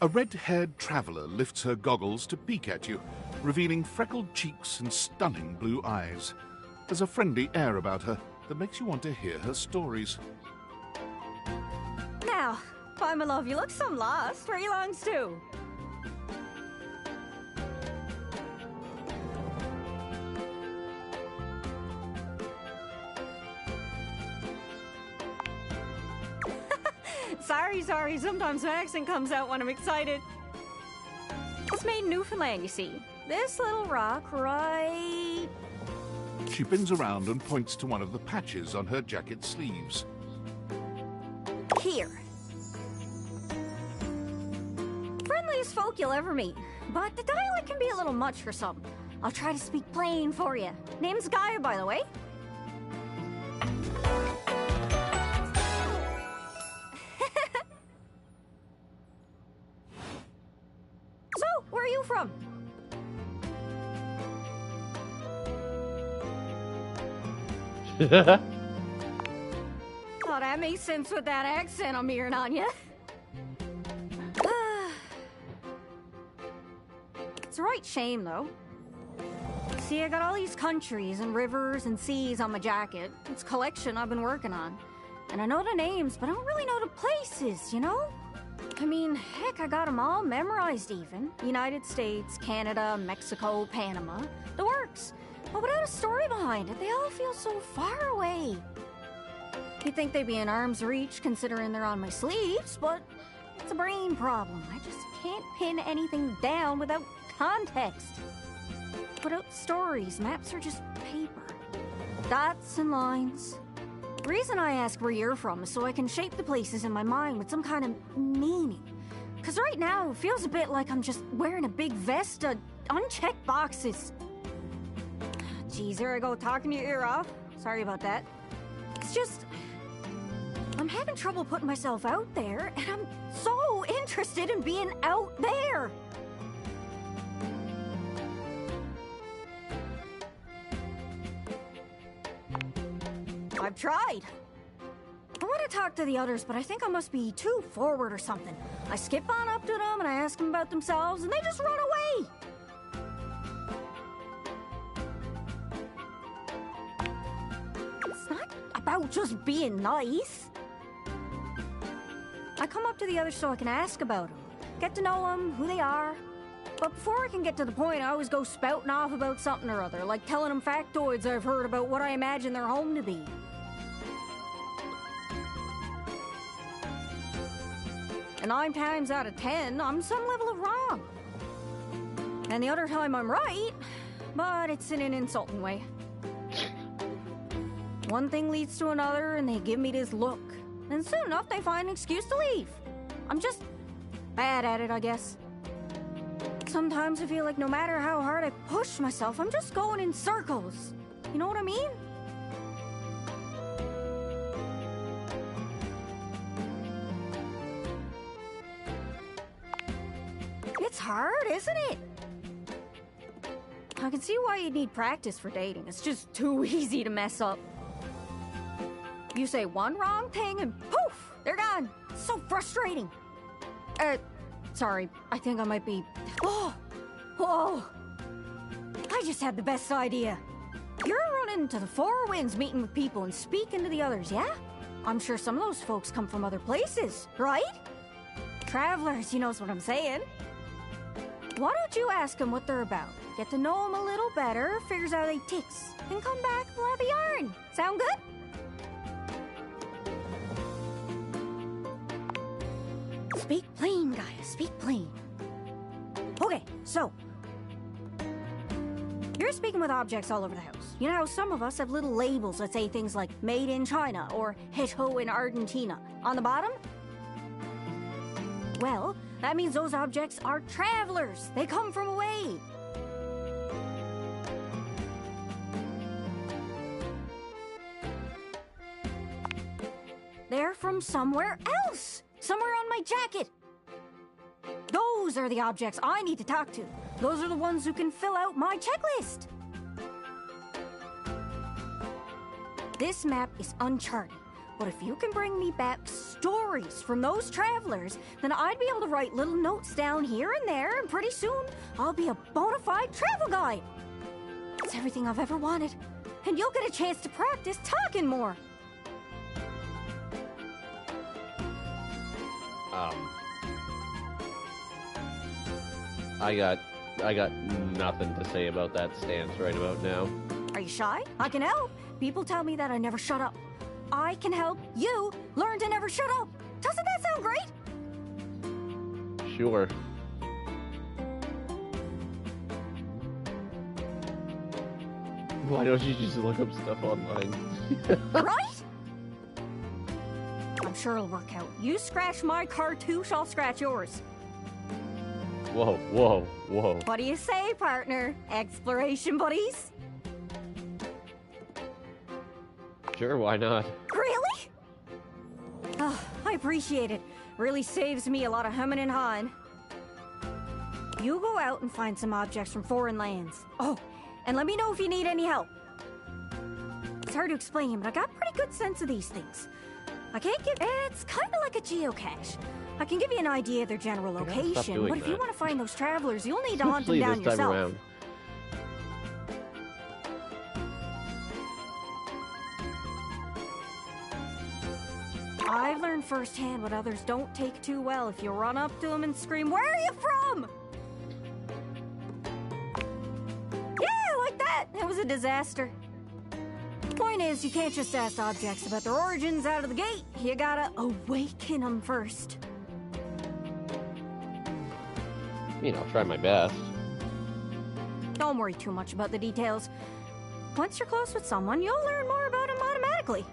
A red-haired traveler lifts her goggles to peek at you, revealing freckled cheeks and stunning blue eyes. There's a friendly air about her that makes you want to hear her stories. Now, why, my love, you look some lost. Where you longs to? Sorry, sometimes my accent comes out when I'm excited. It's made in Newfoundland, you see. This little rock right She bends around and points to one of the patches on her jacket sleeves. Here. Friendliest folk you'll ever meet, but the dialect can be a little much for some. I'll try to speak plain for you. Name's Gaia, by the way. So, where are you from? Oh, that makes sense with that accent I'm hearing on you. It's a right shame, though. See, I got all these countries and rivers and seas on my jacket. It's a collection I've been working on. And I know the names, but I don't really know the places, you know? I mean, heck, I got them all memorized even. United States, Canada, Mexico, Panama. The works. But without a story behind it, they all feel so far away. You'd think they'd be in arm's reach considering they're on my sleeves, but it's a brain problem. I just can't pin anything down without context. Without stories, maps are just paper. Dots and lines. The reason I ask where you're from is so I can shape the places in my mind with some kind of meaning. Because right now, it feels a bit like I'm just wearing a big vest of unchecked boxes. Geez, there I go, talking your ear off. Sorry about that. It's just, I'm having trouble putting myself out there, and I'm so interested in being out there. I've tried. I want to talk to the others, but I think I must be too forward or something. I skip on up to them and I ask them about themselves, and they just run away. It's not about just being nice. I come up to the others so I can ask about them, get to know them, who they are. But before I can get to the point, I always go spouting off about something or other, like telling them factoids I've heard about what I imagine their home to be. And 9 times out of 10, I'm some level of wrong. And the other time I'm right, but it's in an insulting way. One thing leads to another, and they give me this look. And soon enough, they find an excuse to leave. I'm just bad at it, I guess. Sometimes I feel like no matter how hard I push myself, I'm just going in circles. You know what I mean? It's hard, isn't it? I can see why you'd need practice for dating. It's just too easy to mess up. You say one wrong thing and poof, they're gone. It's so frustrating. Sorry, I think I might be... Oh! Whoa! I just had the best idea. You're running into the Four Winds meeting with people and speaking to the others, yeah? I'm sure some of those folks come from other places, right? Travelers, you knows what I'm saying. Why don't you ask them what they're about? Get to know them a little better, figures out they ticks, then come back and we'll have a yarn. Sound good? Speak plain, Gaia, speak plain. Okay, so... You're speaking with objects all over the house. You know how some of us have little labels that say things like made in China or Hecho in Argentina on the bottom? Well, that means those objects are travelers. They come from away. They're from somewhere else. Somewhere on my jacket. Those are the objects I need to talk to. Those are the ones who can fill out my checklist. This map is uncharted, but if you can bring me back stories from those travelers, then I'd be able to write little notes down here and there, and pretty soon I'll be a bona fide travel guide. It's everything I've ever wanted, and you'll get a chance to practice talking more. I got nothing to say about that stance right about now. Are you shy? I can help. People tell me that I never shut up. I can help you learn to never shut up. Doesn't that sound great? Sure. Why don't you just look up stuff online? Right? I'm sure it'll work out. You scratch my cartouche, I'll scratch yours. Whoa, whoa, whoa. What do you say, partner? Exploration buddies? Sure, why not? Really? Oh, I appreciate it. Really saves me a lot of humming and hawing. You go out and find some objects from foreign lands. Oh, and let me know if you need any help. It's hard to explain, but I got a pretty good sense of these things. I can't give... It's kind of like a geocache. I can give you an idea of their general location, but if you want to find those travelers, you'll need to hunt them down yourself. Around. I've learned firsthand what others don't take too well if you run up to them and scream, "Where are you from?" Yeah, like that. It was a disaster. Point is, you can't just ask objects about their origins out of the gate. You gotta awaken them first. I mean, I'll try my best. Don't worry too much about the details. Once you're close with someone, you'll learn more about them automatically.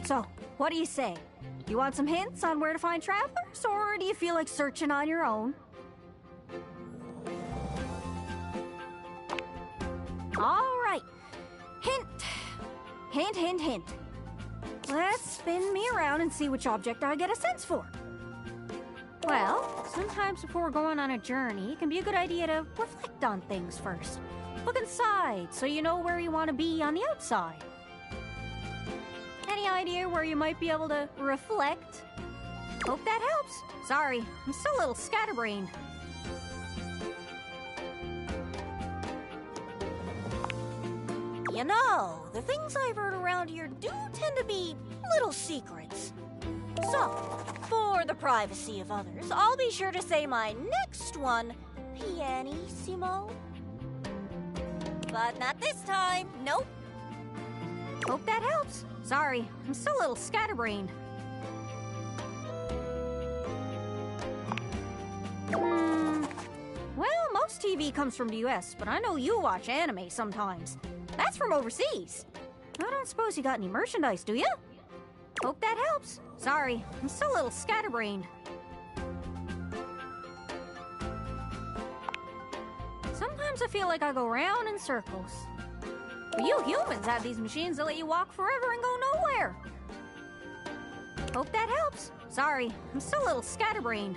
So, what do you say? You want some hints on where to find travelers, or do you feel like searching on your own? All right. Hint. Hint, hint, hint. Let's spin me around and see which object I get a sense for. Well, sometimes before going on a journey, it can be a good idea to reflect on things first. Look inside so you know where you want to be on the outside. Any idea where you might be able to reflect? Hope that helps. Sorry, I'm still a little scatterbrained. You know, the things I've heard around here do tend to be little secrets. So, for the privacy of others, I'll be sure to say my next one pianissimo. But not this time, nope. Hope that helps. Sorry, I'm still a little scatterbrained. Well, most TV comes from the US, but I know you watch anime sometimes. That's from overseas. I don't suppose you got any merchandise, do you? Hope that helps. Sorry, I'm still a little scatterbrained. Sometimes I feel like I go round in circles. But you humans have these machines that let you walk forever and go nowhere. Hope that helps. Sorry, I'm still a little scatterbrained.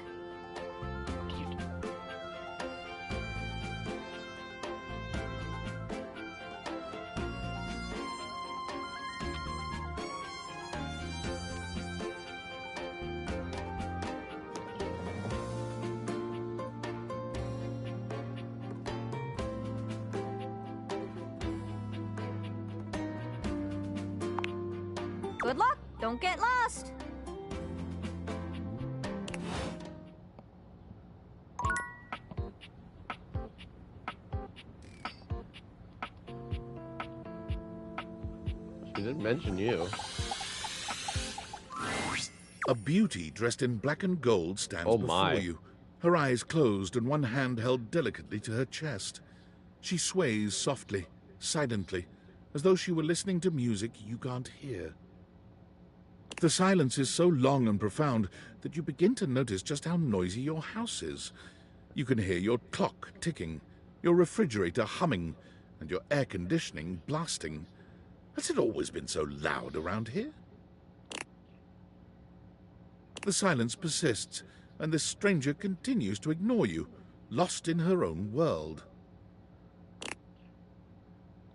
Good luck. Don't get lost. She didn't mention you. A beauty dressed in black and gold stands before you, her eyes closed and one hand held delicately to her chest. She sways softly, silently, as though she were listening to music you can't hear. The silence is so long and profound that you begin to notice just how noisy your house is. You can hear your clock ticking, your refrigerator humming, and your air conditioning blasting. Has it always been so loud around here? The silence persists, and this stranger continues to ignore you, lost in her own world.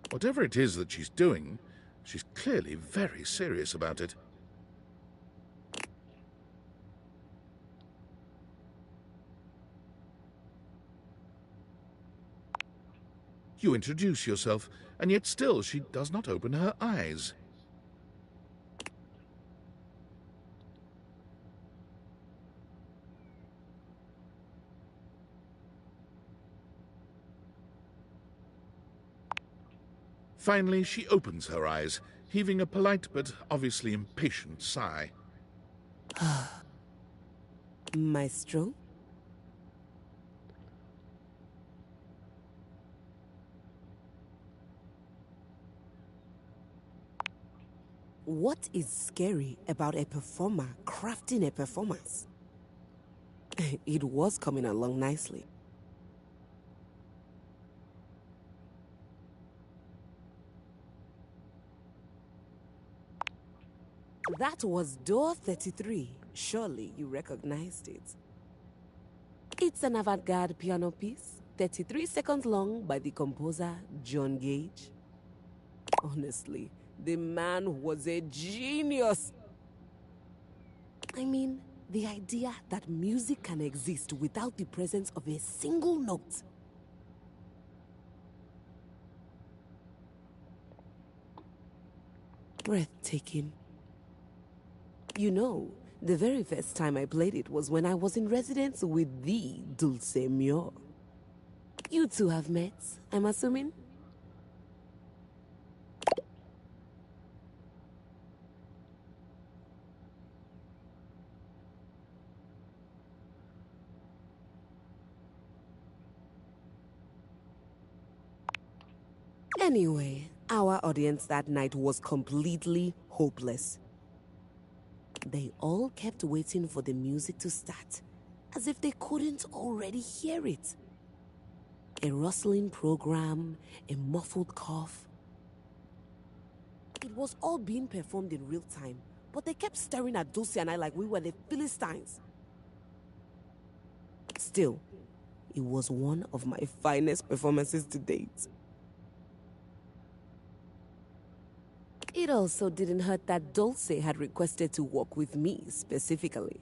Whatever it is that she's doing, she's clearly very serious about it. You introduce yourself, and yet still she does not open her eyes. Finally, she opens her eyes, heaving a polite but obviously impatient sigh. Maestro? What is scary about a performer crafting a performance? It was coming along nicely. That was door 33. Surely you recognized it. It's an avant-garde piano piece, 33 seconds long, by the composer John Gage. Honestly, the man was a genius. I mean, the idea that music can exist without the presence of a single note. Breathtaking. You know, the very first time I played it was when I was in residence with the Dulce Mio. You two have met, I'm assuming? Anyway, our audience that night was completely hopeless. They all kept waiting for the music to start, as if they couldn't already hear it. A rustling program, a muffled cough. It was all being performed in real time, but they kept staring at Dulce and I like we were the Philistines. Still, it was one of my finest performances to date. It also didn't hurt that Dulce had requested to work with me specifically.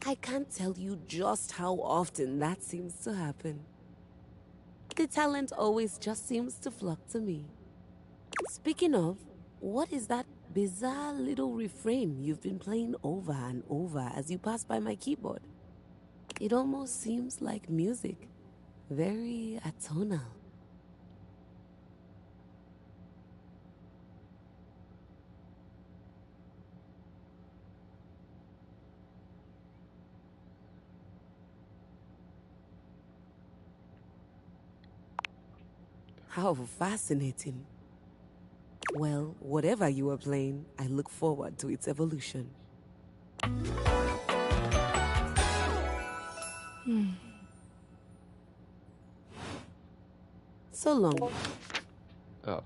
I can't tell you just how often that seems to happen. The talent always just seems to flock to me. Speaking of, what is that bizarre little refrain you've been playing over and over as you pass by my keyboard? It almost seems like music. Very atonal. How fascinating. Well, whatever you were playing, I look forward to its evolution. So long. Oh.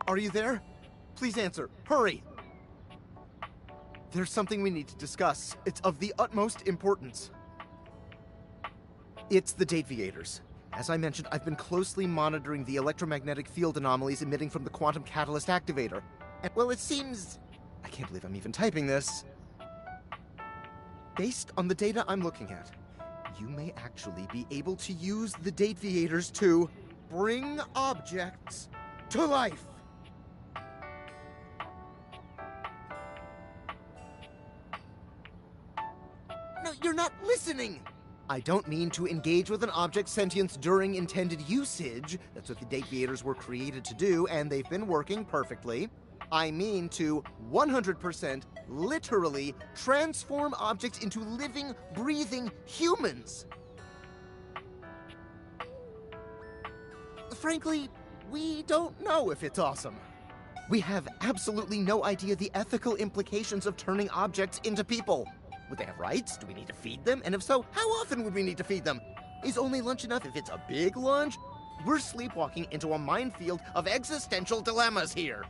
Are you there? Please answer. Hurry! There's something we need to discuss. It's of the utmost importance. It's the Dateviators. As I mentioned, I've been closely monitoring the electromagnetic field anomalies emitting from the quantum catalyst activator. And, well, it seems... I can't believe I'm even typing this. Based on the data I'm looking at, you may actually be able to use the Dateviators to bring objects to life. No, you're not listening! I don't mean to engage with an object's sentience during intended usage. That's what the Dateviators were created to do, and they've been working perfectly. I mean to 100% literally transform objects into living, breathing humans. Frankly, we don't know if it's awesome. We have absolutely no idea the ethical implications of turning objects into people. Would they have rights? Do we need to feed them? And if so, how often would we need to feed them? Is only lunch enough if it's a big lunch? We're sleepwalking into a minefield of existential dilemmas here.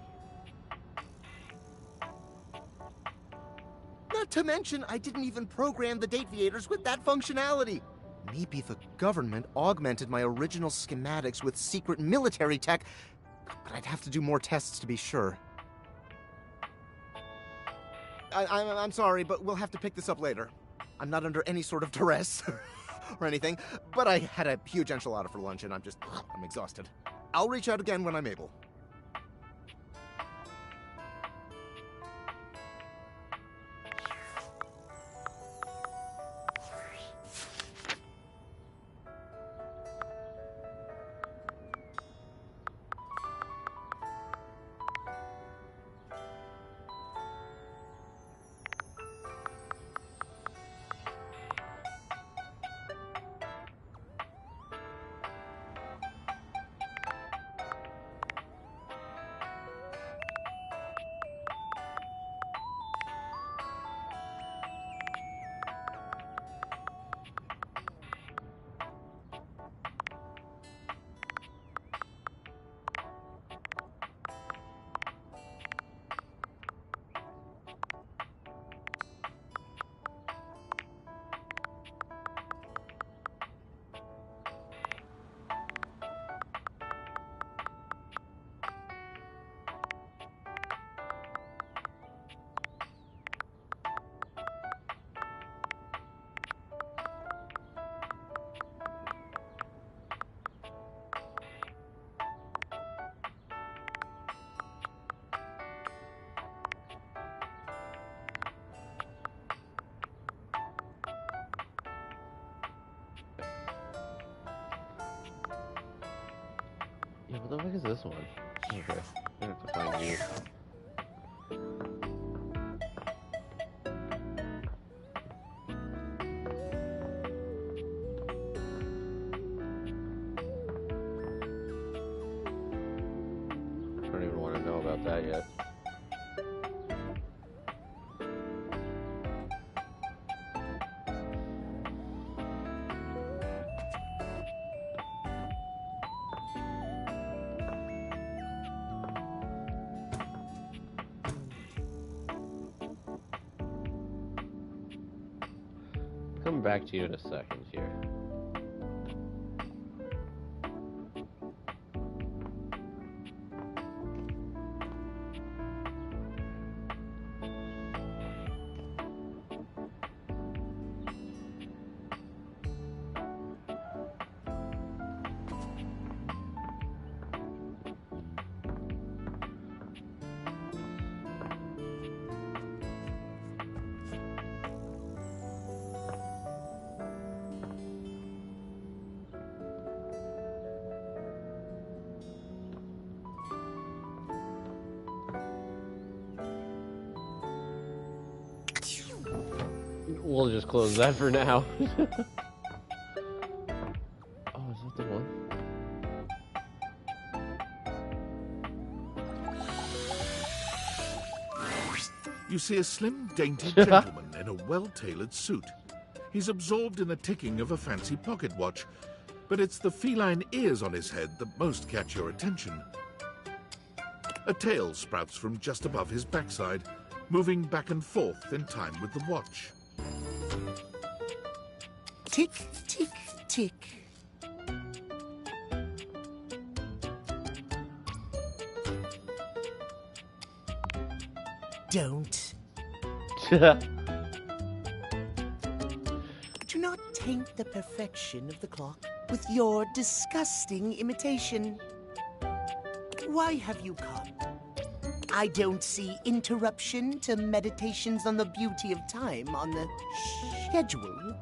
Not to mention, I didn't even program the Dateviators with that functionality. Maybe the government augmented my original schematics with secret military tech, but I'd have to do more tests to be sure. I'm sorry, but we'll have to pick this up later. I'm not under any sort of duress or anything, but I had a huge enchilada for lunch and I'm exhausted. I'll reach out again when I'm able. Yeah, what the fuck is this one? Okay, I have to find you. I don't even want to know about that yet. Come back to you in a second here. We'll just close that for now. Oh, is that the one? You see a slim, dainty gentleman in a well-tailored suit. He's absorbed in the ticking of a fancy pocket watch, but it's the feline ears on his head that most catch your attention. A tail sprouts from just above his backside, moving back and forth in time with the watch. Tick, tick, tick. Don't. Do not taint the perfection of the clock with your disgusting imitation. Why have you come? I don't see interruption to meditations on the beauty of time on the schedule.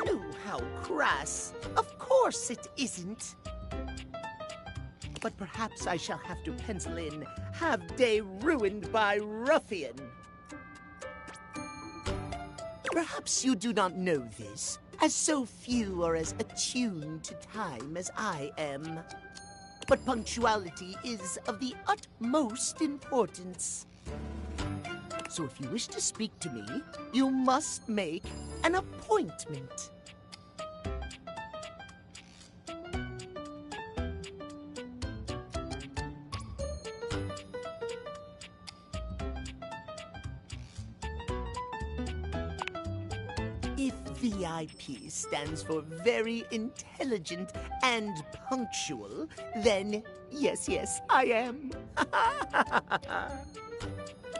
Oh, how crass. Of course it isn't. But perhaps I shall have to pencil in "have day ruined by ruffian." Perhaps you do not know this, as so few are as attuned to time as I am. But punctuality is of the utmost importance. So if you wish to speak to me, you must make an appointment. If VIP stands for very intelligent and punctual, then yes, I am.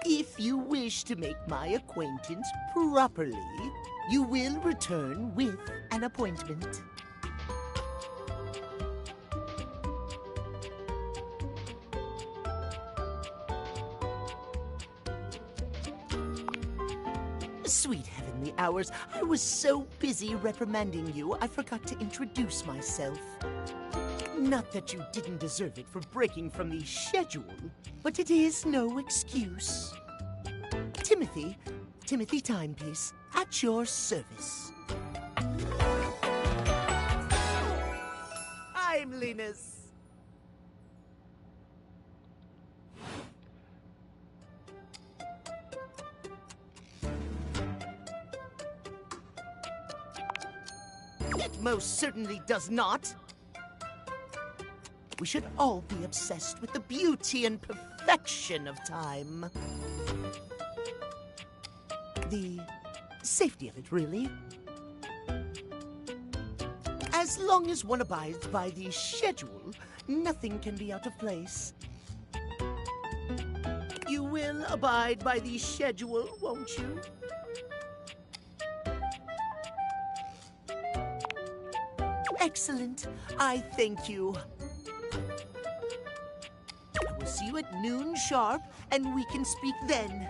If you wish to make my acquaintance properly, you will return with an appointment. Sweet heavenly hours, I was so busy reprimanding you, I forgot to introduce myself. Not that you didn't deserve it for breaking from the schedule, but it is no excuse. Timothy Timepiece, at your service. Timeliness. It most certainly does not. We should all be obsessed with the beauty and perfection of time. The safety of it, really. As long as one abides by the schedule, nothing can be out of place. You will abide by the schedule, won't you? Excellent. I thank you. I will see you at noon sharp, and we can speak then.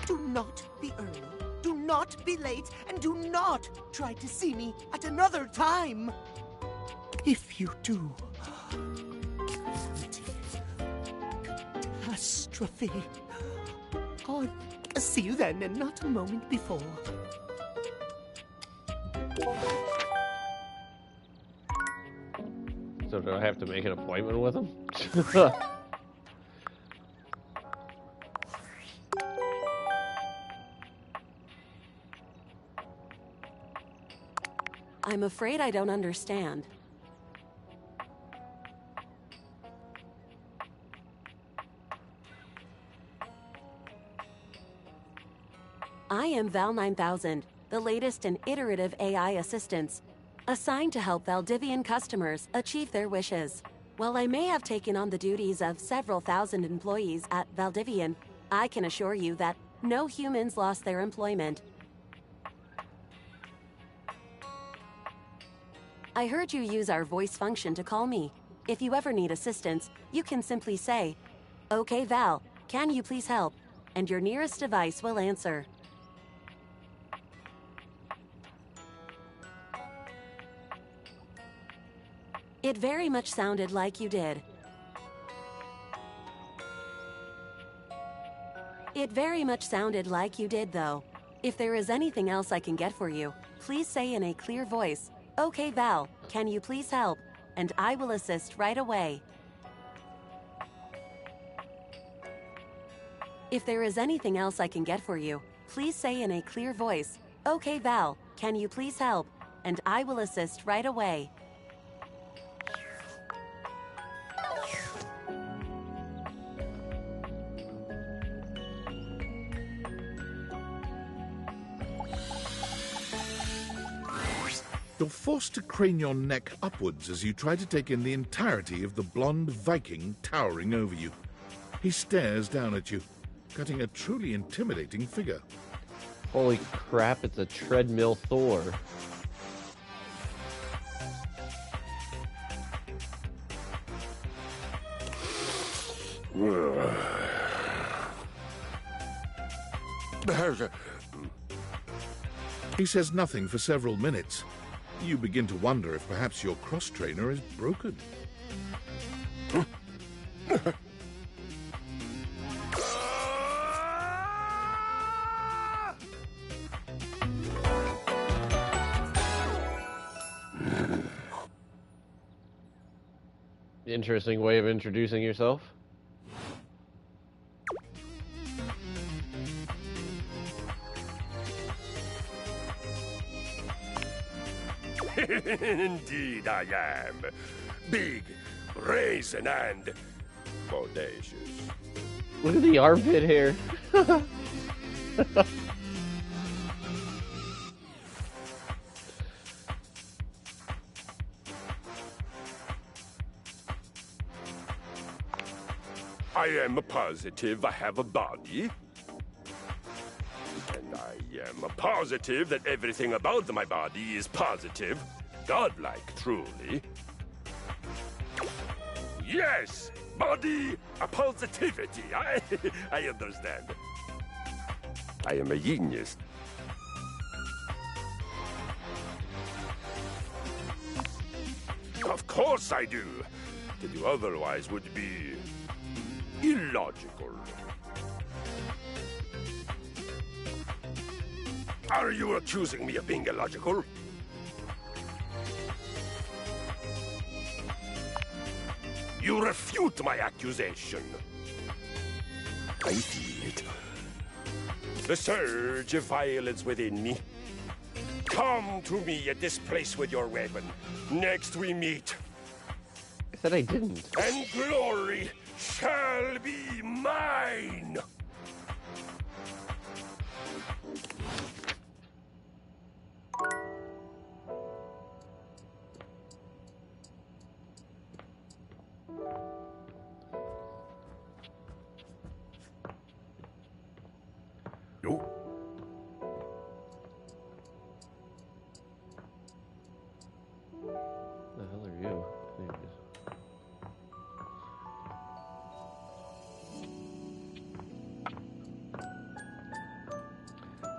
Do not be early, do not be late, and do not try to see me at another time. If you do, catastrophe. I'll see you then, and not a moment before. So do I have to make an appointment with him? I'm afraid I don't understand. I am Val 9000, the latest in iterative AI assistants, assigned to help Valdivian customers achieve their wishes. While I may have taken on the duties of several thousand employees at Valdivian, I can assure you that no humans lost their employment. I heard you use our voice function to call me. If you ever need assistance, you can simply say, "Okay, Val, can you please help?" and your nearest device will answer. It very much sounded like you did. It very much sounded like you did, though. If there is anything else I can get for you, please say in a clear voice, "Okay, Val, can you please help?" and I will assist right away. If there is anything else I can get for you, please say in a clear voice, "Okay, Val, can you please help?" and I will assist right away. You're forced to crane your neck upwards as you try to take in the entirety of the blonde Viking towering over you. He stares down at you, cutting a truly intimidating figure. Holy crap, it's a treadmill Thor. He says nothing for several minutes. You begin to wonder if perhaps your cross-trainer is broken. Interesting way of introducing yourself. Indeed I am. Big, brazen, and bodacious. Look at the armpit hair. I am positive I have a body. And I am positive that everything about my body is positive. Godlike, truly. Yes! Body positivity. I understand. I am a genius. Of course I do. To do otherwise would be illogical. Are you accusing me of being illogical? You refute my accusation. I feel it. The surge of violence within me. Come to me at this place with your weapon. Next we meet. I said I didn't. And glory shall be mine.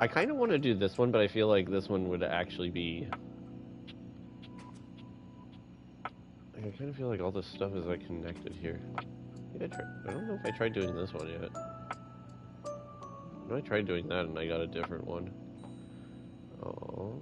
I kind of want to do this one, but I feel like this one would actually be... I kind of feel like all this stuff is like connected here. I don't know if I tried doing this one yet. I tried doing that and I got a different one. Oh.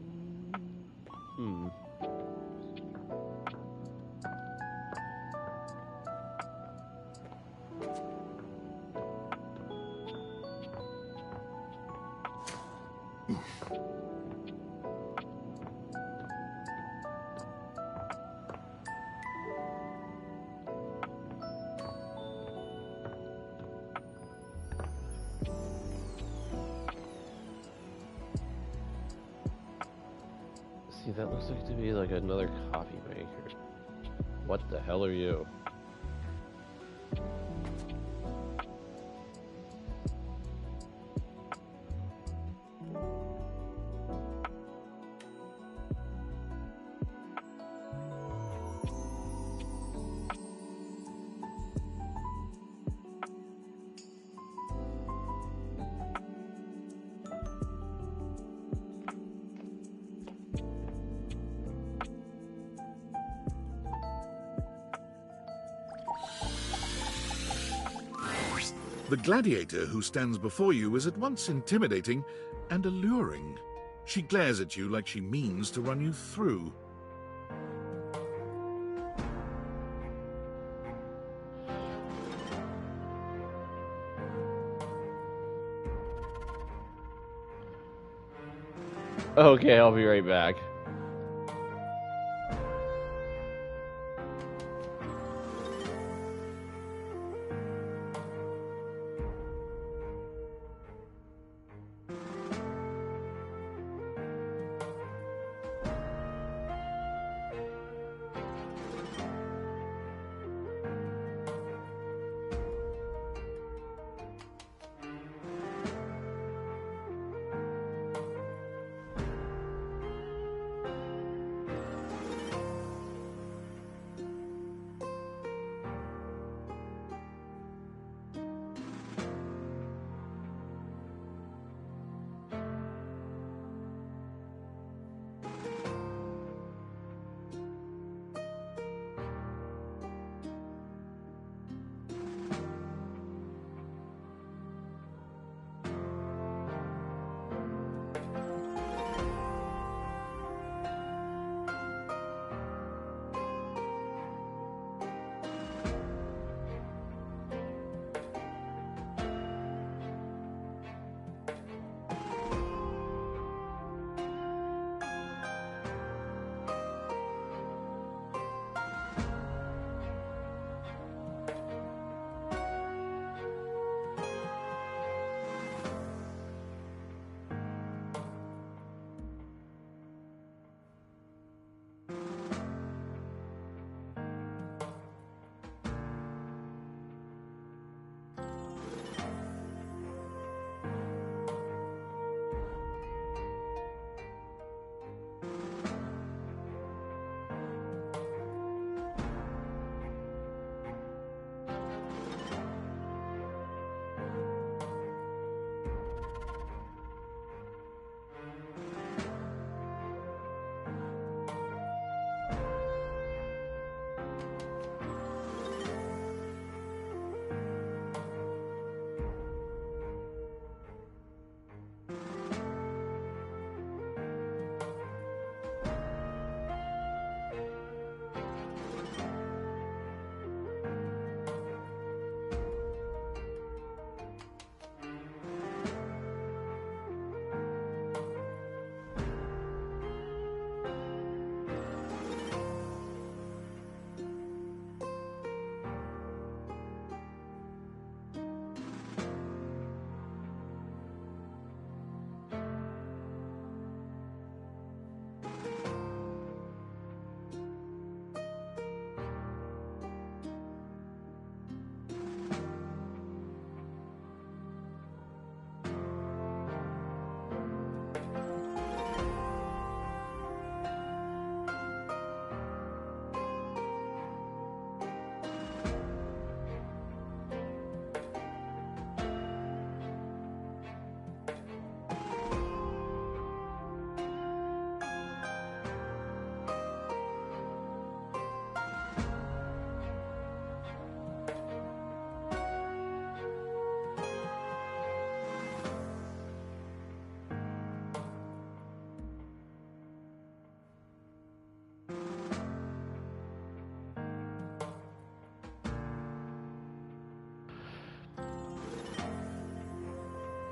See, that looks like to be like another coffee maker. What the hell are you? The gladiator who stands before you is at once intimidating and alluring. She glares at you like she means to run you through. Okay, I'll be right back.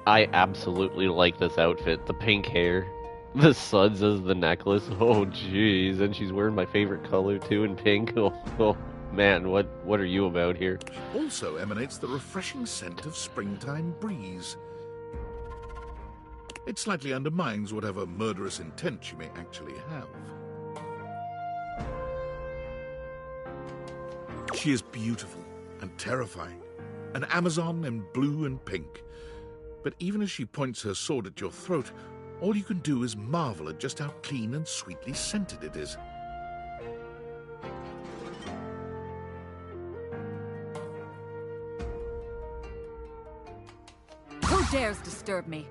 I absolutely like this outfit. The pink hair, the suds as the necklace. Oh, jeez. And she's wearing my favorite color, too, in pink. Oh, man, what are you about here? Also emanates the refreshing scent of springtime breeze. It slightly undermines whatever murderous intent she may actually have. She is beautiful and terrifying, an Amazon in blue and pink. But even as she points her sword at your throat, all you can do is marvel at just how clean and sweetly scented it is. Who dares disturb me?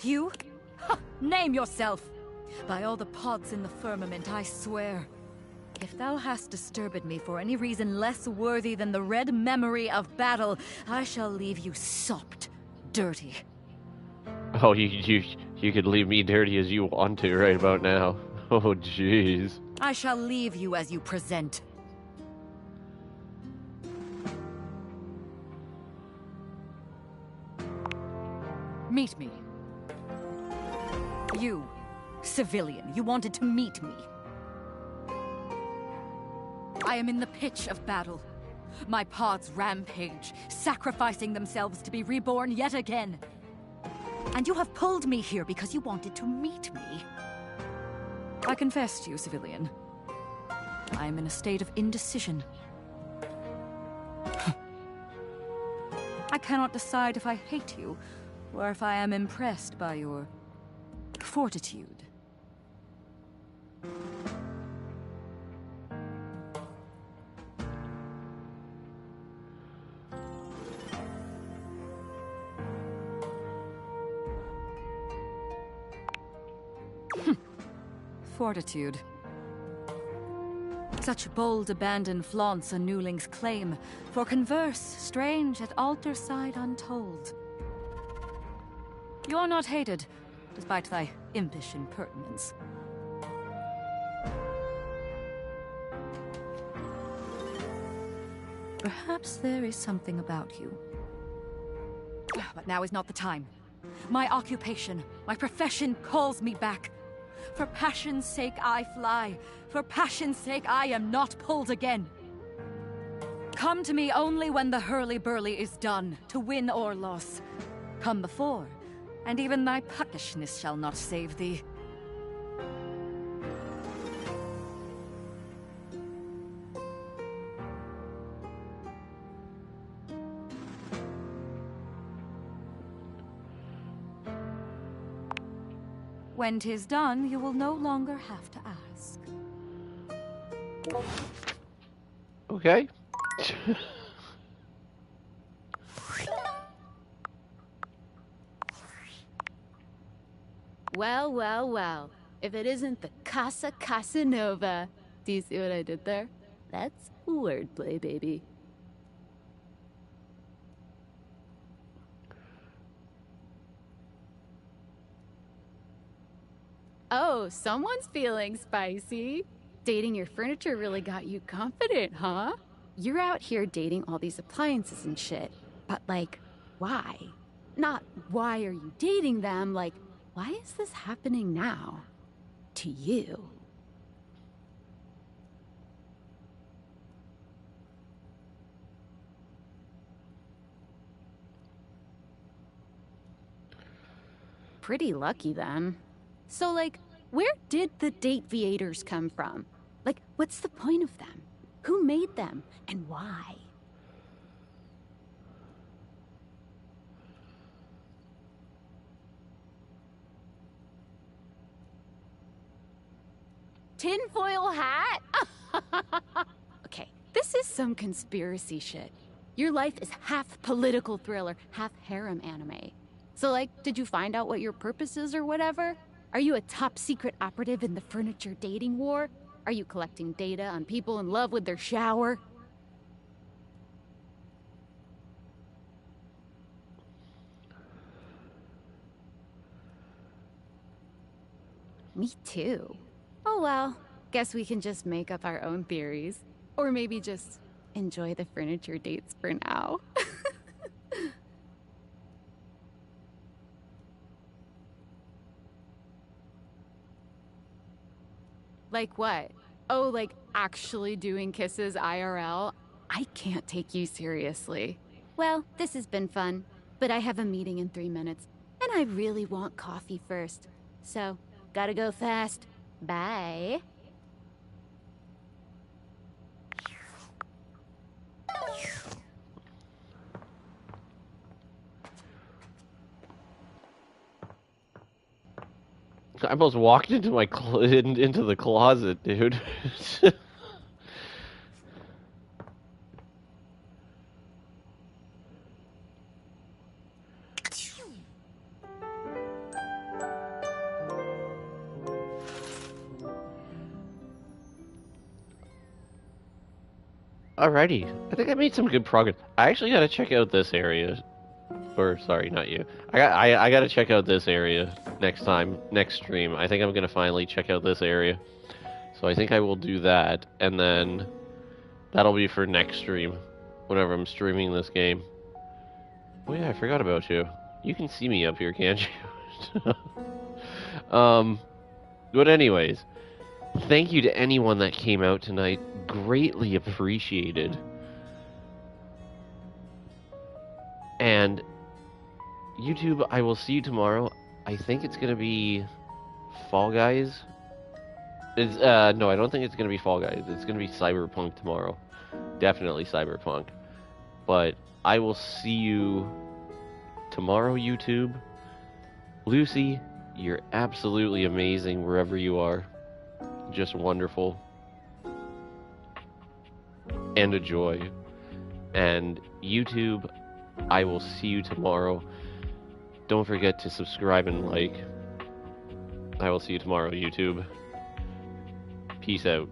You? Ha! Name yourself! By all the pods in the firmament, I swear. If thou hast disturbed me for any reason less worthy than the red memory of battle, I shall leave you sopped, dirty. Oh, you could leave me dirty as you want to right about now. Oh, jeez. I shall leave you as you present. Meet me. You, civilian, you wanted to meet me. I am in the pitch of battle. My pods rampage, sacrificing themselves to be reborn yet again. And you have pulled me here because you wanted to meet me. I confess to you, civilian. I am in a state of indecision. I cannot decide if I hate you, or if I am impressed by your fortitude. Fortitude. Such bold abandon flaunts a newling's claim, for converse, strange at altar side untold. You are not hated, despite thy impish impertinence. Perhaps there is something about you. But now is not the time. My occupation, my profession calls me back. For passion's sake I fly. For passion's sake I am not pulled again. Come to me only when the hurly-burly is done, to win or loss. Come before, and even thy puckishness shall not save thee. When 'tis done, you will no longer have to ask. Okay. Well, well, well. If it isn't the Casa Casanova. Do you see what I did there? That's wordplay, baby. Oh, someone's feeling spicy. Dating your furniture really got you confident, huh? You're out here dating all these appliances and shit. But, like, why? Not why are you dating them, like, why is this happening now? To you. Pretty lucky, then. So, like, where did the Dateviators come from? Like, what's the point of them? Who made them? And why? Tinfoil hat? Okay, this is some conspiracy shit. Your life is half political thriller, half harem anime. So, like, did you find out what your purpose is or whatever? Are you a top secret operative in the furniture dating war? Are you collecting data on people in love with their shower? Me too. Oh well, guess we can just make up our own theories. Or maybe just enjoy the furniture dates for now. Like what? Oh, like actually doing kisses IRL? I can't take you seriously. Well, this has been fun, but I have a meeting in 3 minutes, and I really want coffee first. So, gotta go fast. Bye. I almost walked into my into the closet, dude. Alrighty, I think I made some good progress. I actually gotta check out this area. Or, sorry, not you. I gotta check out this area next time, next stream. I think I'm gonna finally check out this area. So I think I will do that, and then that'll be for next stream, whenever I'm streaming this game. Oh yeah, I forgot about you. You can see me up here, can't you? But anyways, thank you to anyone that came out tonight. Greatly appreciated. And YouTube, I will see you tomorrow. I think it's gonna be Fall Guys. It's no, I don't think it's gonna be Fall Guys. It's gonna be Cyberpunk tomorrow. Definitely Cyberpunk. But I will see you tomorrow, YouTube. Lucy, you're absolutely amazing wherever you are. Just wonderful. And a joy. And YouTube, I will see you tomorrow. Don't forget to subscribe and like. I will see you tomorrow, YouTube. Peace out.